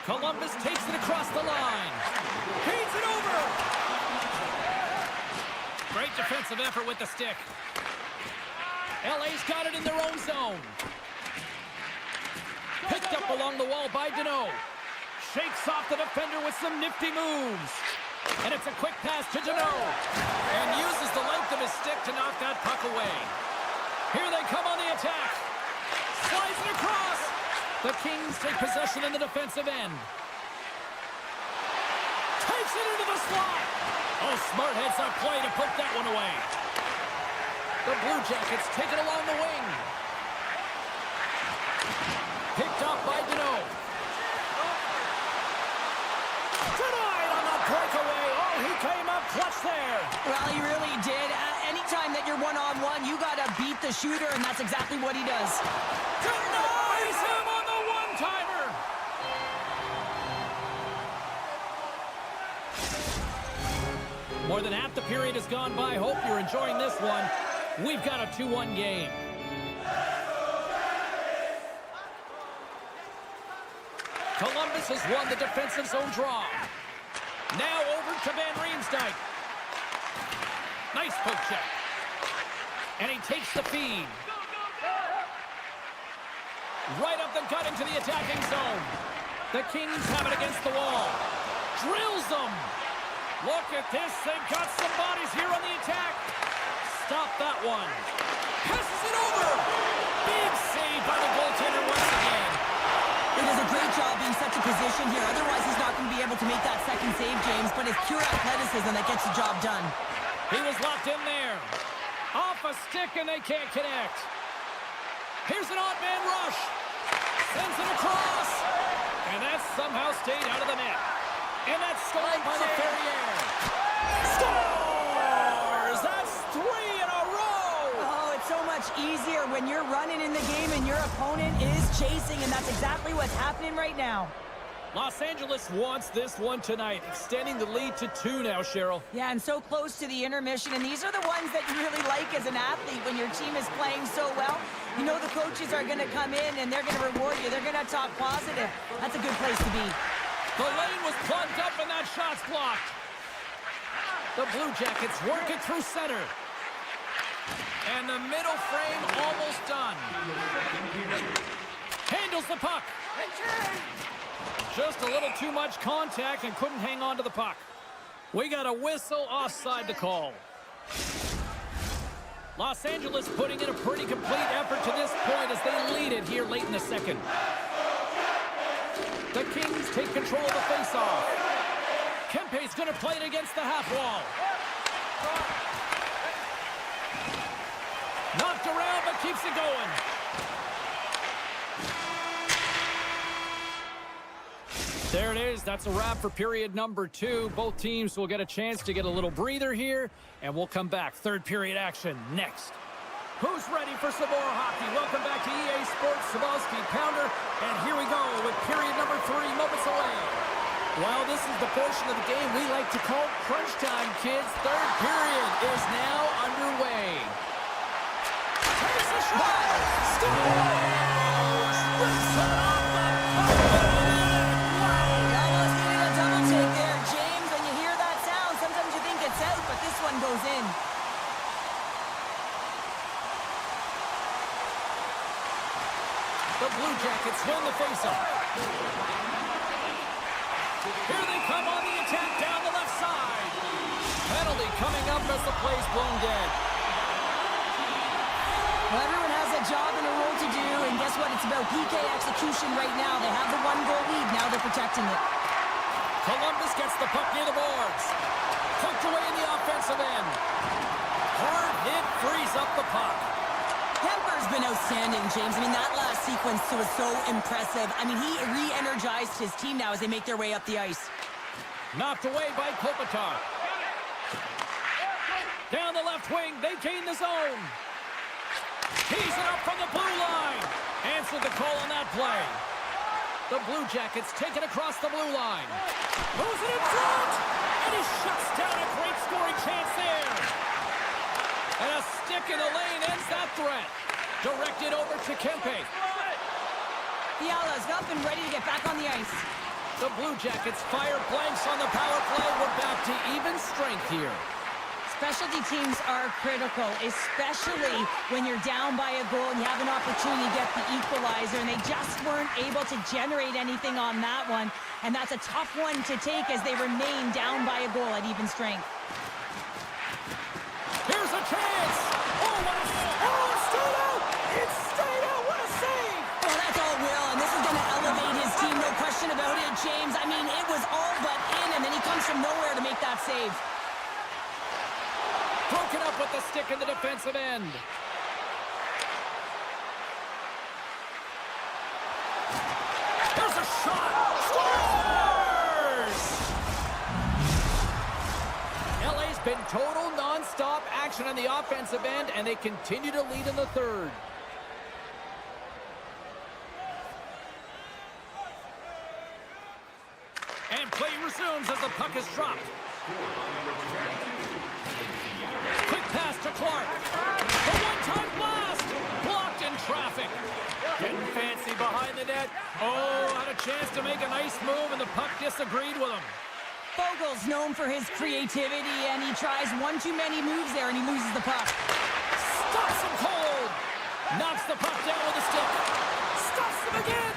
Columbus takes it across the line. Feeds it over. Great defensive effort with the stick. LA's got it in their own zone. Picked up along the wall by Deneau. Shakes off the defender with some nifty moves. And it's a quick pass to Deneau. And uses the length of his stick to knock that puck away. Here they come on the attack. Slides it across. The Kings take possession in the defensive end. Takes it into the slot. Oh, smart heads-up play to poke that one away. The Blue Jackets take it along the wing. Picked off by Deneau. Denied on the breakaway. Oh, he came up clutch there. Well, he really did. Anytime that you're one-on-one, you got to beat the shooter, and that's exactly what he does. Denies him on the one-timer. More than half the period has gone by. Hope you're enjoying this one. We've got a 2-1 game. Columbus has won the defensive zone draw. Now over to Van Riemsdyk. Nice poke check. And he takes the feed. Right up the gut into the attacking zone. The Kings have it against the wall. Drills them. Look at this. They've got some bodies here on the attack. Stop that one. Passes it over. Big save by the goaltender once again. He does a great job being such a position here. Otherwise, he's not going to be able to make that second save, James. But it's pure athleticism that gets the job done. He was locked in there. Off a stick, and they can't connect. Here's an odd man rush. Sends it across. And that somehow stayed out of the net. And that's stolen by the Ferrier. Scores! That's 3 in a row! easier when you're running in the game and your opponent is chasing, and that's exactly what's happening right now. Los Angeles wants this one tonight, extending the lead to 2 now, Cheryl. Yeah, and so close to the intermission, and these are the ones that you really like as an athlete when your team is playing so well. You know the coaches are going to come in, and they're going to reward you. They're going to talk positive. That's a good place to be. The lane was plugged up, and that shot's blocked. The Blue Jackets work it through center. And the middle frame almost done. Handles the puck. Just a little too much contact and couldn't hang on to the puck. We got a whistle offside to call. Los Angeles putting in a pretty complete effort to this point as they lead it here late in the second. The Kings take control of the faceoff. Kempe's going to play it against the half wall. Knocked around but keeps it going. There it is. That's a wrap for period number 2. Both teams will get a chance to get a little breather here, and we'll come back. Third period action next. Who's ready for some more hockey? Welcome back to EA Sports Sabalski Pounder, and here we go with period number 3 moments away. Well, this is the portion of the game we like to call crunch time, kids. Third period is now underway. Takes a shot. Scores! Brings it up. Goes in. The Blue Jackets win the faceoff. Here they come on the attack down the left side. Penalty coming up as the play's blown dead. Well, everyone has a job and a role to do, and guess what? It's about PK execution right now. They have the 1-goal lead. Now they're protecting it. Columbus gets the puck near the boards. Poked away in the offensive end. Hard hit frees up the puck. Kemper's been outstanding, James. I mean, that last sequence was so impressive. I mean, he re-energized his team now as they make their way up the ice. Knocked away by Kopitar. Down the left wing, they gain the zone. Tees it up from the blue line. Answered the call on that play. The Blue Jackets take it across the blue line. Moves it in front! And he shuts down a great scoring chance there. And a stick in the lane ends that threat. Directed over to Kempe. Fiala's up and ready to get back on the ice. The Blue Jackets fire blanks on the power play. We're back to even strength here. Specialty teams are critical, especially when you're down by a goal and you have an opportunity to get the equalizer, and they just weren't able to generate anything on that one. And that's a tough one to take as they remain down by a goal at even strength. Here's a chance! Oh, what a... Oh, it stayed out! It stayed out! What a save! Well, that's all Will, and this is going to elevate his team, no question about it, James. I mean, it was all but in, and then he comes from nowhere to make that save. Broken up with the stick in the defensive end. There's a shot! Scores! LA's been total non-stop action on the offensive end, and they continue to lead in the third. And play resumes as the puck is dropped. Quick pass to Clark. The one-time blast. Blocked in traffic. Getting fancy behind the net. Oh, had a chance to make a nice move, and the puck disagreed with him. Fogel's known for his creativity, and he tries one too many moves there, and he loses the puck. Stops him cold. Knocks the puck down with a stick. Stops him again.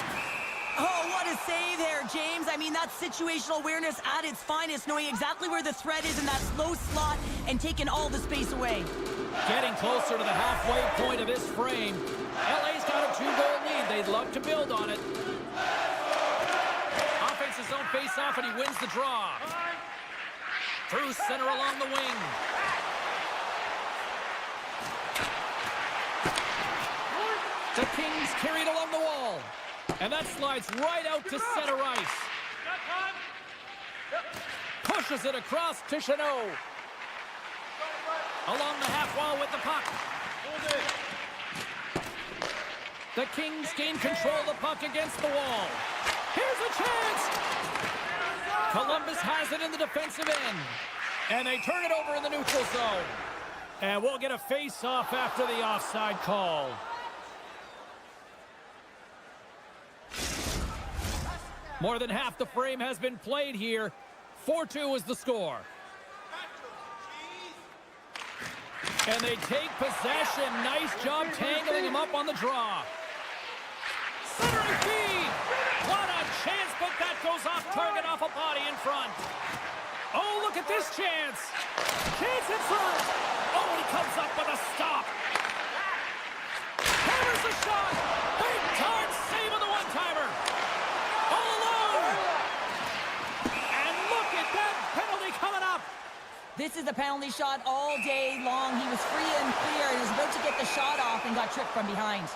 Oh, what a save there, James. I mean, that's situational awareness at its finest, knowing exactly where the threat is in that slow slot and taking all the space away. Getting closer to the halfway point of this frame. LA's got a 2-goal lead. They'd love to build on it. Offense his own face-off, and he wins the draw. Through center along the wing. The Kings carry it along the wall. And that slides right out to center ice. Pushes it across to Chanot. Along the half wall with the puck. The Kings gain control of the puck against the wall. Here's a chance! Columbus has it in the defensive end. And they turn it over in the neutral zone. And we'll get a face-off after the offside call. More than half the frame has been played here. 4-2 is the score. And they take possession. Nice job tangling him up on the draw. Centering feed. What a chance, but that goes off target off a body in front. Oh, look at this chance. Chance in front. Oh, he comes up with a stop. Hammers the shot. Big time save on the one-timer. All alone. And look at that penalty coming up. This is the penalty shot all day long. He was free and clear and was about to get the shot off and got tripped from behind.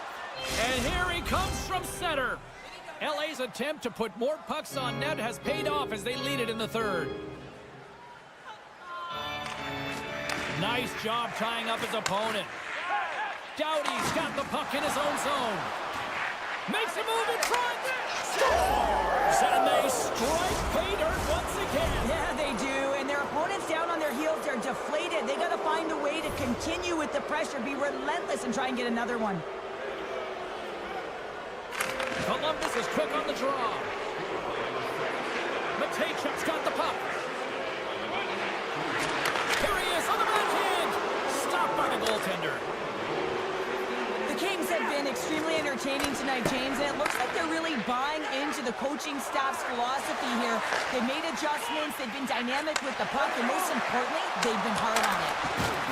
And here he comes from center. LA's attempt to put more pucks on net has paid off as they lead it in the third. Nice job tying up his opponent. Doughty's got the puck in his own zone. Makes a move in front. Scores! And they strike pay dirt once again. Yeah, they do. And their opponents down on their heels, they're deflated. They got to find a way to continue with the pressure, be relentless, and try and get another one. Columbus is quick on the draw. Majkel's got the puck. Here he is on the backhand. Stopped by the goaltender. The Kings have been extremely entertaining tonight, James, and it looks like they're really buying into the coaching staff's philosophy here. They've made adjustments, they've been dynamic with the puck, and most importantly, they've been hard on it.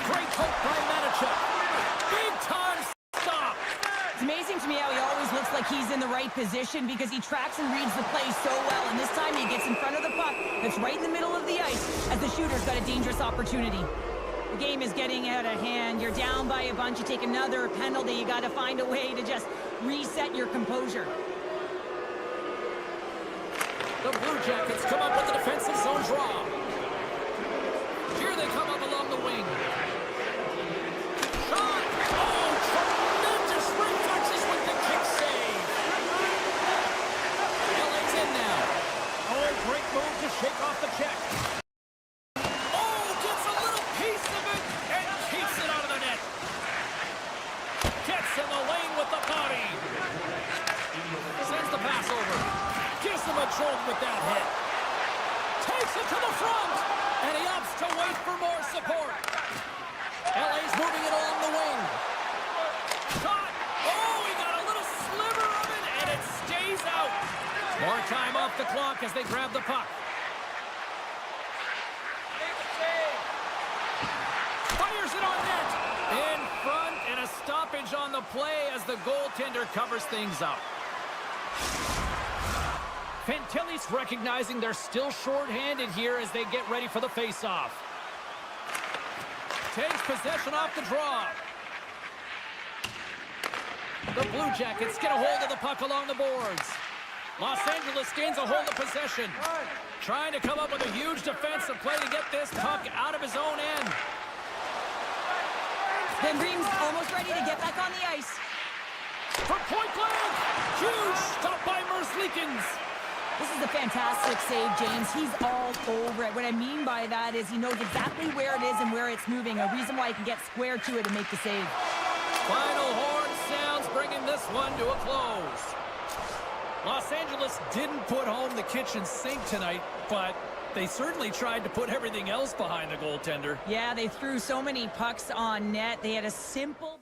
Great hook by Majkel. Big time stop. It's amazing to me how he always looks like he's in the right position because he tracks and reads the play so well, and this time he gets in front of the puck that's right in the middle of the ice as the shooter's got a dangerous opportunity. The game is getting out of hand. You're down by a bunch. You take another penalty. You got to find a way to just reset your composure. The Blue Jackets come up with the defensive zone draw. Here they come up along the wing. Shot! Oh, tremendous reflexes with the kick save. LA's in now. Oh, great move to shake off the check. In the lane with the body. Sends the pass over. Gives him a jolt with that hit. Takes it to the front. And he opts to wait for more support. LA's moving it along the wing. Shot. Oh, he got a little sliver of it, and it stays out. More time off the clock as they grab the puck. Fires it on net. In front, and a stoppage on the play as the goaltender covers things up. Fantilli's recognizing they're still short-handed here as they get ready for the face-off. Takes possession off the draw. The Blue Jackets get a hold of the puck along the boards. Los Angeles gains a hold of possession. Trying to come up with a huge defensive play to get this puck out of his own end. Then Ream's almost ready to get back on the ice. From point blank! Huge stop by Merzlikins. This is a fantastic save, James. He's all over it. What I mean by that is he knows exactly where it is and where it's moving. A reason why he can get square to it and make the save. Final horn sounds, bringing this one to a close. Los Angeles didn't put home the kitchen sink tonight, but they certainly tried to put everything else behind the goaltender. Yeah, they threw so many pucks on net. They had a simple...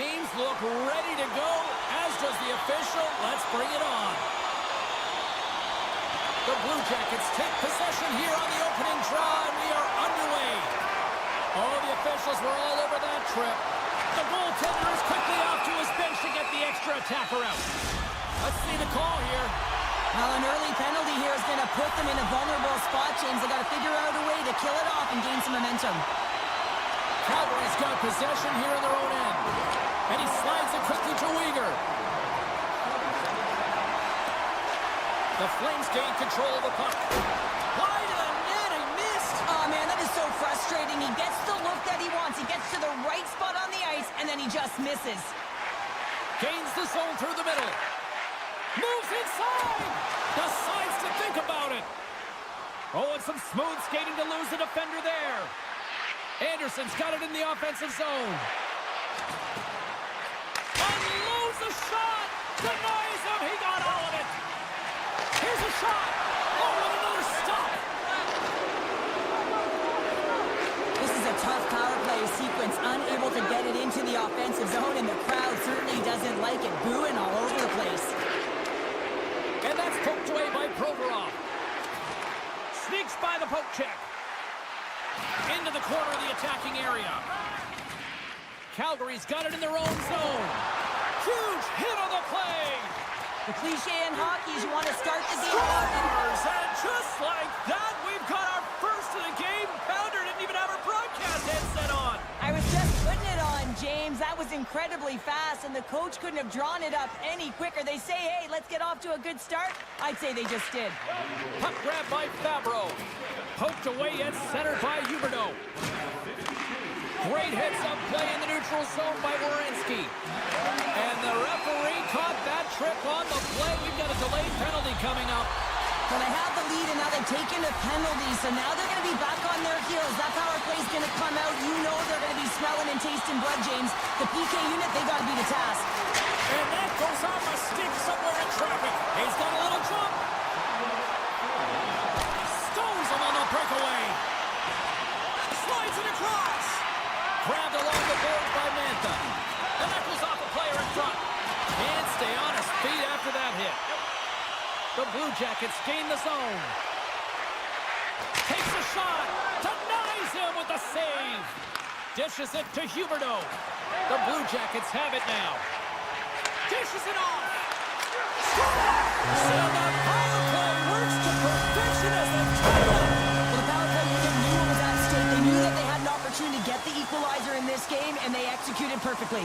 teams look ready to go, as does the official. Let's bring it on. The Blue Jackets take possession here on the opening draw, and we are underway. Oh, the officials were all over that trip. The goaltender is quickly off to his bench to get the extra attacker out. Let's see the call here. Well, an early penalty here is going to put them in a vulnerable spot, James. They got to figure out a way to kill it off and gain some momentum. Calgary's got possession here in their own end. And he slides it quickly to Uyghur. The Flames gain control of the puck. Wide of the net, he missed. Oh, man, that is so frustrating. He gets the look that he wants. He gets to the right spot on the ice, and then he just misses. Gains the zone through the middle. Moves inside. Decides to think about it. Oh, and some smooth skating to lose the defender there. Anderson's got it in the offensive zone. Unloads the shot. Denies him. He got all of it. Here's a shot. Oh, and another stop. This is a tough power play sequence, unable to get it into the offensive zone, and the crowd certainly doesn't like it, booing all over the place. And that's poked away by Provorov. Sneaks by the poke check. Into the corner of the attacking area. Calgary's got it in their own zone. Huge hit on the play. The cliche in hockey is you want to start the game. And just like that, we've got our first of the game. Pounder didn't even have our broadcast headset on. I was just putting it on, James. That was incredibly fast, and the coach couldn't have drawn it up any quicker. They say, hey, let's get off to a good start. I'd say they just did. Puck grab by Fabro. Poked away and centered by Huberdeau. Great heads-up play in the neutral zone by Werenski. And the referee caught that trip on the play. We've got a delayed penalty coming up. Well, they have the lead, and now they've taken a penalty, so now they're going to be back on their heels. That power play's going to come out. You know they're going to be smelling and tasting blood, James. The PK unit, they got to be the task. And that goes off a stick somewhere in traffic. He's got a little jump. Stones him on the breakaway. Slides it across. Grabbed along the boards by Mantha. And that goes off a player in front. Can't stay on his feet after that hit. The Blue Jackets gain the zone. Takes a shot. Denies him with the save. Dishes it to Huberdeau. The Blue Jackets have it now. Dishes it off. And the power play works to perfection as the title. Well, the power play unit knew what was at stake. They knew that they had an opportunity to get the equalizer in this game, and they executed perfectly.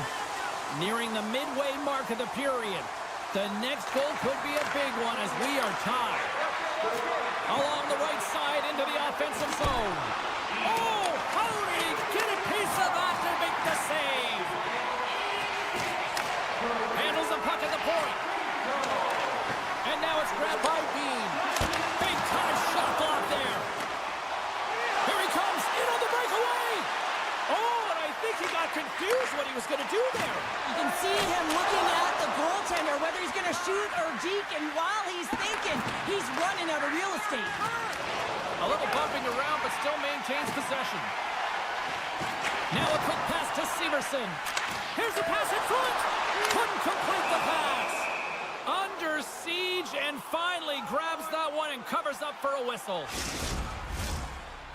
Nearing the midway mark of the period. The next goal could be a big one as we are tied. Along the right side into the offensive zone. Oh, how did he get a piece of that to make the save? Handles the puck at the point. And now it's grabbed by Bean. Big time shot block there. Here he comes in on the breakaway. Oh, and I think he got confused what he was going to do there. You can see him looking at the goaltender, whether he's going to shoot or deke, and while he's thinking, he's running out of real estate. A little bumping around, but still maintains possession. Now a quick pass to Severson. Here's a pass in front. Couldn't complete the pass. Under siege, and finally grabs that one and covers up for a whistle.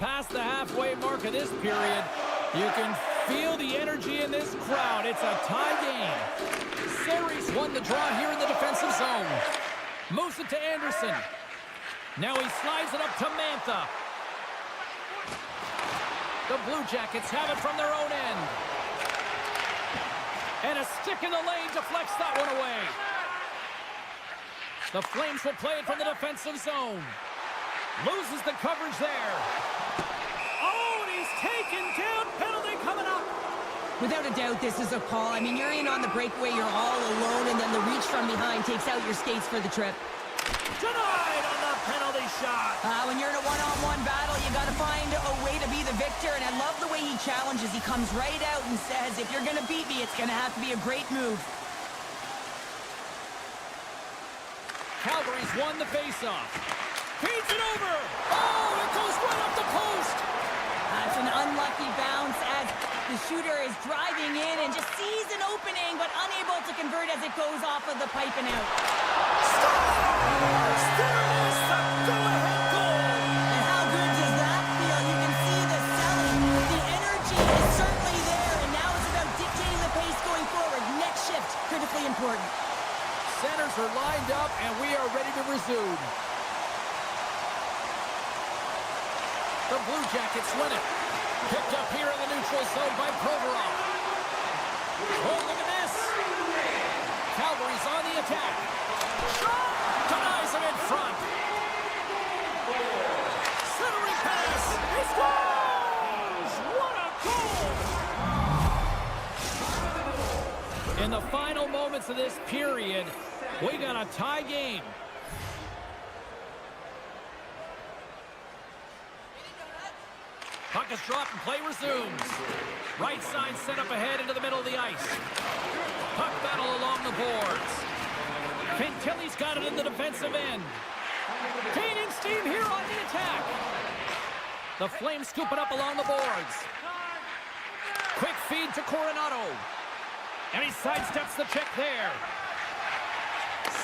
Past the halfway mark of this period, you can feel the energy in this crowd. It's a tie game. Series won the draw here in the defensive zone. Moves it to Anderson. Now he slides it up to Mantha. The Blue Jackets have it from their own end. And a stick in the lane deflects that one away. The Flames will play it from the defensive zone. Loses the coverage there. Oh, and he's taken down. Penalty coming up. Without a doubt, this is a call. I mean, you're in on the breakaway, you're all alone, and then the reach from behind takes out your skates for the trip. Denied on the penalty shot. When you're in a one-on-one battle, you got to find a way to be the victor, and I love the way he challenges. He comes right out and says, if you're going to beat me, it's going to have to be a great move. Calgary's won the faceoff. Feeds it over. Oh, it goes right up the post. It's an unlucky bounce as The shooter is driving in and just sees an opening, but unable to convert as it goes off of the pipe and out. Scores! There is the go-ahead goal! And how good does that feel? You can see the selling. The energy is certainly there, and now it's about dictating the pace going forward. Next shift, critically important. Centers are lined up, and we are ready to resume. The Blue Jackets win it. Picked up here in the neutral zone by Provorov. Oh, look at this. Calgary's on the attack. Shot! Denies him in front. Centering pass. He scores! What a goal! In the final moments of this period, we got a tie game. Puck is dropped and play resumes. Right side set up ahead into the middle of the ice. Puck battle along the boards. Fantilli's got it in the defensive end. Gaining steam here on the attack. The Flames scoop it up along the boards. Quick feed to Coronado. And he sidesteps the check there.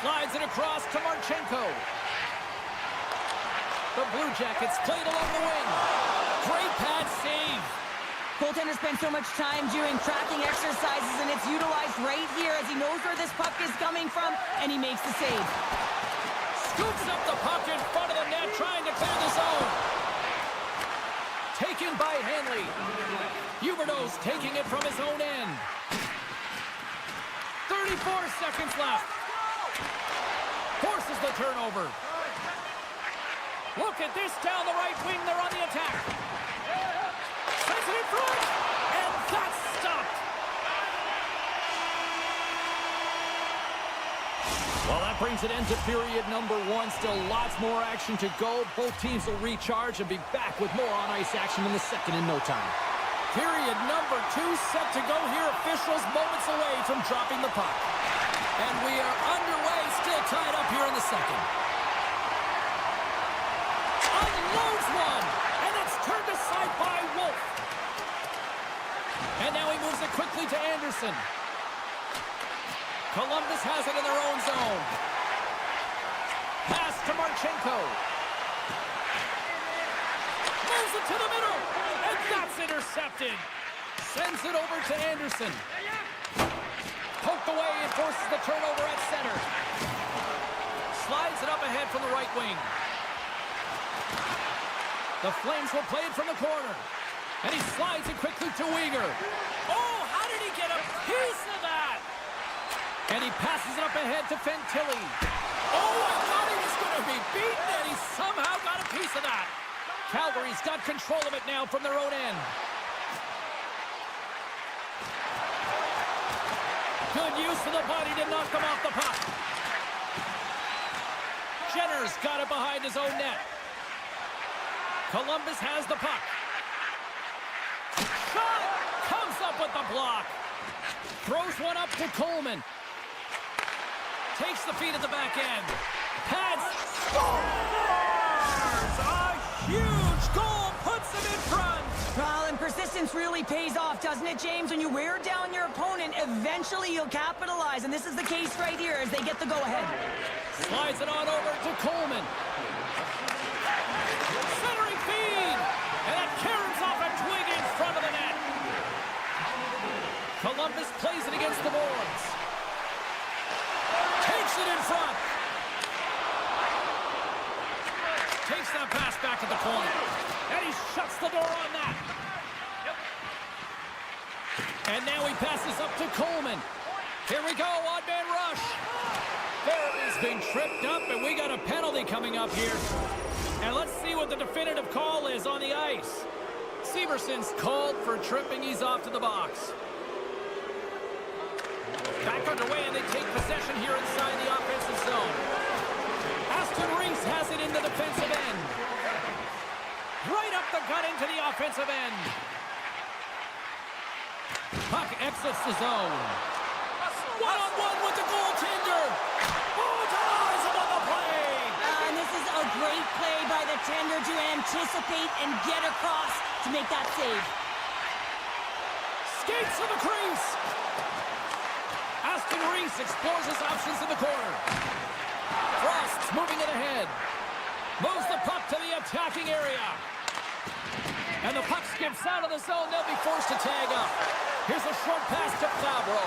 Slides it across to Marchenko. The Blue Jackets played along the wing. Great pad save. Goaltender spends so much time doing tracking exercises, and it's utilized right here as he knows where this puck is coming from, and he makes the save. Scoops up the puck in front of the net, trying to clear the zone. Taken by Hanley. Huberdeau's taking it from his own end. 34 seconds left. Forces the turnover. Look at this down the right wing. They're on the attack. Sends it in front. And that's stopped. Well, that brings an end to period number one. Still lots more action to go. Both teams will recharge and be back with more on-ice action in the second in no time. Period number two set to go here. Officials moments away from dropping the puck. And we are underway, still tied up here in the second. Unloads one, and it's turned aside by Wolf. And now he moves it quickly to Anderson. Columbus has it in their own zone. Pass to Marchenko. Moves it to the middle, and that's intercepted. Sends it over to Anderson. Poked away and forces the turnover at center. Slides it up ahead from the right wing. The Flames will play it from the corner. And he slides it quickly to Weegar. Oh, how did he get a piece of that? And he passes it up ahead to Fantilli. Oh, I thought he was going to be beaten, and he somehow got a piece of that. Calgary's got control of it now from their own end. Good use of the body to knock them off the puck. Jenner's got it behind his own net. Columbus has the puck. Shot! Comes up with the block. Throws one up to Coleman. Takes the feed at the back end. Pads. Scores! A huge goal puts him in front. Well, and persistence really pays off, doesn't it, James? When you wear down your opponent, eventually you'll capitalize. And this is the case right here as they get the go-ahead. Slides it on over to Coleman. Centering feed. And it carries off a twig in front of the net. Columbus plays it against the boards. Takes it in front. Takes that pass back at the corner. And he shuts the door on that. And now he passes up to Coleman. Here we go, odd-man rush. There is being tripped up, and we got a penalty coming up here. And let's see what the definitive call is on the ice. Severson's called for tripping. He's off to the box. Back underway, and they take possession here inside the offensive zone. Aston Reese has it in the defensive end. Right up the gut into the offensive end. Puck exits the zone. One-on-one with the goaltender. Oh, denies him on the play. And this is a great play by the tender to anticipate and get across to make that save. Skates to the crease. Aston Reese explores his options in the corner. Frost's moving it ahead. Moves the puck to the attacking area. And the puck skips out of the zone. They'll be forced to tag up. Here's a short pass to Fabro.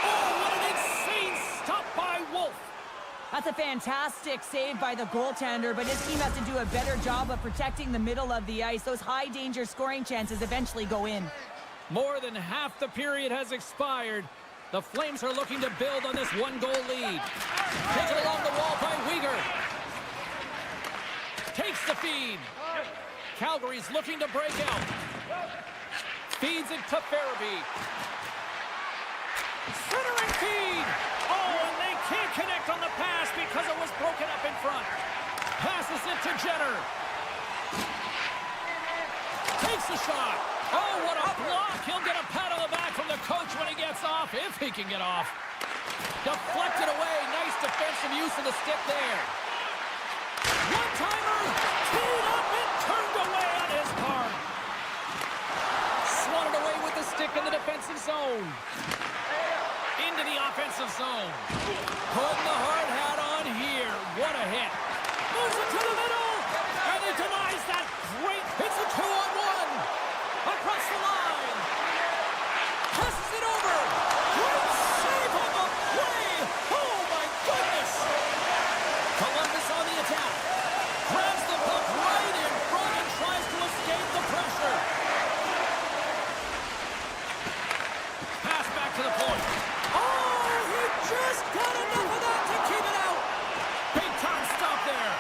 Oh, what an insane stop by Wolf. That's a fantastic save by the goaltender, but his team has to do a better job of protecting the middle of the ice. Those high-danger scoring chances eventually go in. More than half the period has expired. The Flames are looking to build on this one-goal lead. Taken along the wall by Weegar. Takes the feed. Calgary's looking to break out. Feeds it to Farabee. Centering feed. Oh, and they can't connect on the pass because it was broken up in front. Passes it to Jenner. Takes the shot. Oh, what a block. He'll get a pat on the back from the coach when he gets off, if he can get off. Deflected away. Nice defensive use of the stick there. One-timer. Teed up and turned away on his part. Swatted away with the stick in the defensive zone. Into the offensive zone. Putting the hard hat on here. What a hit. Moves it to the middle. And he denies that. Great. It's a 2-on-1. Across the line. Passes it over. Great save on the play. Oh, my goodness. Columbus on the attack. Grabs the puck right in front and tries to escape the pressure. Pass back to the point. Just got enough of that to keep it out. Big time stop there.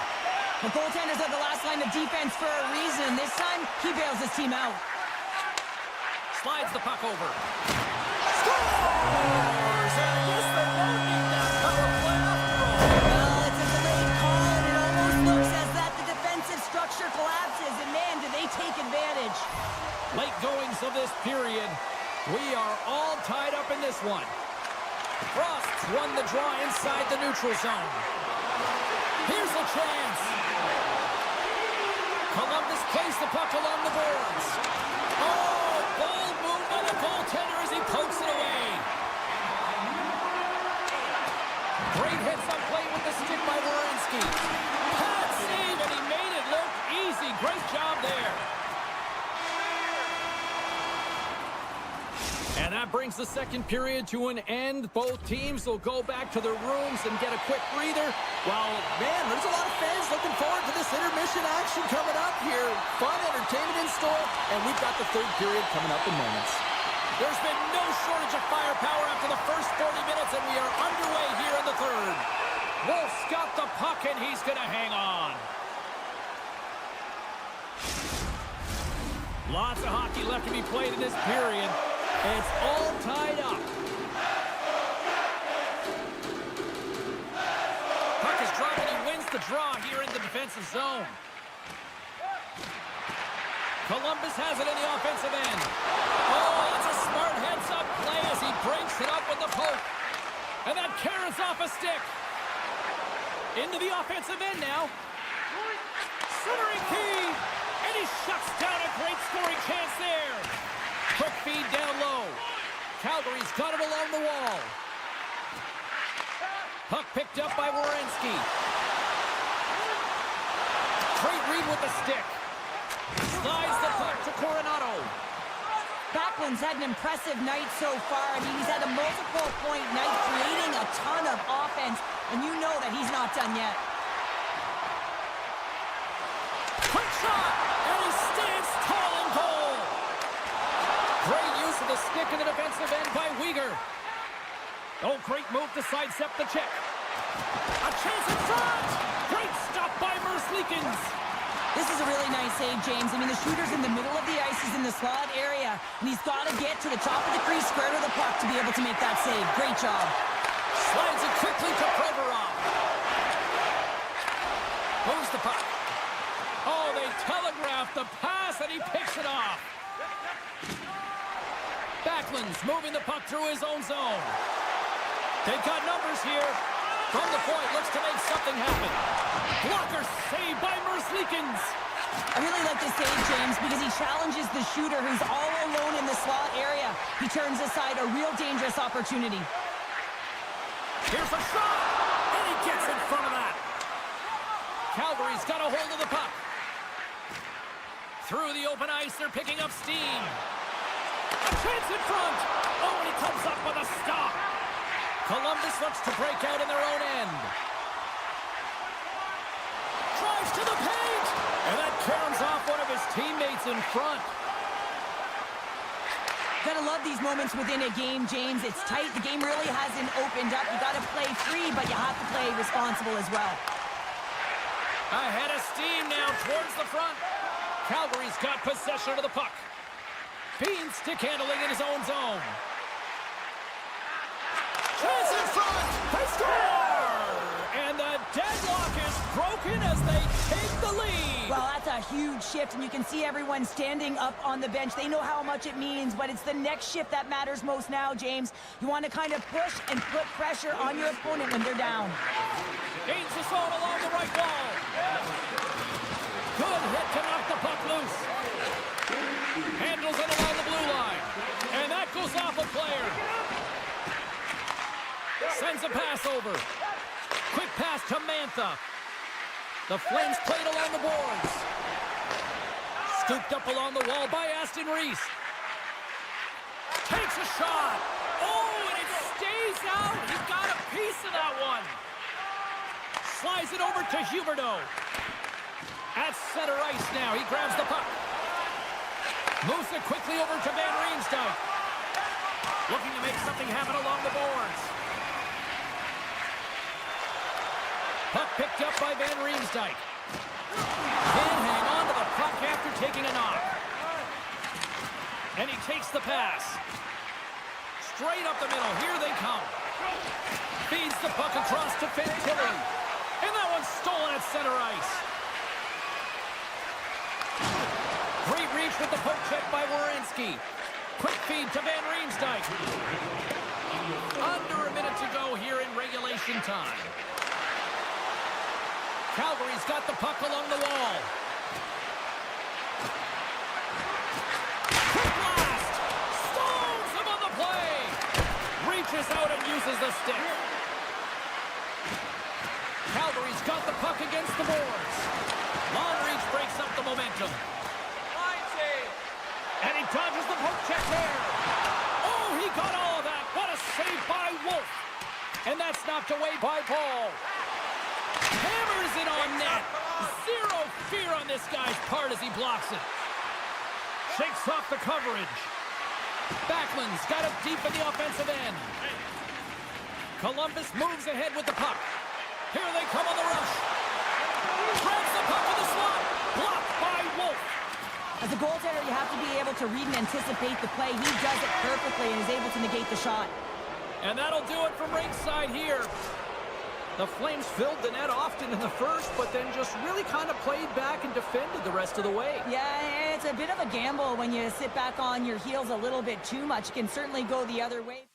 The goaltenders are the last line of defense for a reason. This time, he bails his team out. Slides the puck over. Scores! And I guess they won't need that power play after all. Well, it's a delayed call, and it almost looks as that the defensive structure collapses. And man, do they take advantage. Late goings of this period. We are all tied up in this one. Frost's won the draw inside the neutral zone. Here's a chance. Columbus plays the puck along the boards. Oh, ball moved by the goaltender as he pokes it away. Great hits on play with the stick by Werenski. Pad save, and he made it look easy. Great job there. And that brings the second period to an end. Both teams will go back to their rooms and get a quick breather. Well, man, there's a lot of fans looking forward to this intermission action coming up here. Fun entertainment in store, and we've got the third period coming up in moments. There's been no shortage of firepower after the first 40 minutes, and we are underway here in the third. Wolf's got the puck, and he's going to hang on. Lots of hockey left to be played in this period. It's all tied up. Puck is dropped, and he wins the draw here in the defensive zone. Columbus has it in the offensive end. Oh, that's a smart heads-up play as he breaks it up with the poke. And that carries off a stick. Into the offensive end now. Centering feed. And he shuts down a great scoring chance there. Quick feed down low. Calgary's got it along the wall. Puck picked up by Werenski. Great read with the stick. Slides the puck to Coronado. Backlund's had an impressive night so far. I mean, he's had a multiple-point night, creating a ton of offense, and you know that he's not done yet. Quick shot, and he stands tall in goal. Great use of the stick in the defensive end by Weegar. Oh, great move to sidestep the check. A chance in front. Great stop by Merzlikins. This is a really nice save, James. I mean, the shooter's in the middle of the ice. He's in the slot area, and he's got to get to the top of the crease, square to the puck to be able to make that save. Great job. Slides it quickly to Provorov. Moves the puck. Oh, they telegraphed the pass, and he picks it off. Backlund's moving the puck through his own zone. They've got numbers here. From the point, looks to make something happen. Blocker saved by Merzlikins. I really like this save, James, because he challenges the shooter who's all alone in the slot area. He turns aside a real dangerous opportunity. Here's a shot, and he gets in front of that. Calgary's got a hold of the puck. Through the open ice, they're picking up steam. A chance in front. Oh, and he comes up with a stop. Columbus looks to break out in their own end. Drives to the paint, and that caroms off one of his teammates in front. Gotta love these moments within a game, James. It's tight. The game really hasn't opened up. You gotta play free, but you have to play responsible as well. Ahead of steam now towards the front. Calgary's got possession of the puck. Bean stick handling in his own zone. Chance in front. They score! And the deadlock is broken as they take the lead. Well, that's a huge shift, and you can see everyone standing up on the bench. They know how much it means, but it's the next shift that matters most now, James. You want to kind of push and put pressure on your opponent when they're down. Gains the zone along the right wall. Good hit to knock the puck loose. Handles it along the blue line. And that goes off a player. Sends a pass over. Quick pass to Mantha. The Flames played along the boards. Scooped up along the wall by Aston Reese. Takes a shot. Oh, and it stays out. He got a piece of that one. Slides it over to Huberdeau. At center ice now, he grabs the puck. Moves it quickly over to Van Riemsdyk. Looking to make something happen along the boards. Puck picked up by Van Riemsdyk. Can't hang on to the puck after taking a knock. And he takes the pass. Straight up the middle, here they come. Feeds the puck across to Fantilli. And that one's stolen at center ice. Great reach with the poke check by Werenski. Quick feed to Van Riemsdyk. Under a minute to go here in regulation time. Calgary's got the puck along the wall. Quick blast! Stones him on the play! Reaches out and uses the stick. Calgary's got the puck against the boards. Long reach breaks up the momentum. And he dodges the poke check there. Oh, he got all of that. What a save by Wolf. And that's knocked away by Paul. Hammers it on net. Zero fear on this guy's part as he blocks it. Shakes off the coverage. Backlund's got it deep in the offensive end. Columbus moves ahead with the puck. Here they come on the rush. Grabs the puck in the slot. Blocked by Wolf. As a goaltender, you have to be able to read and anticipate the play. He does it perfectly and is able to negate the shot. And that'll do it from ringside here. The Flames filled the net often in the first, but then just really kind of played back and defended the rest of the way. Yeah, it's a bit of a gamble when you sit back on your heels a little bit too much. It can certainly go the other way.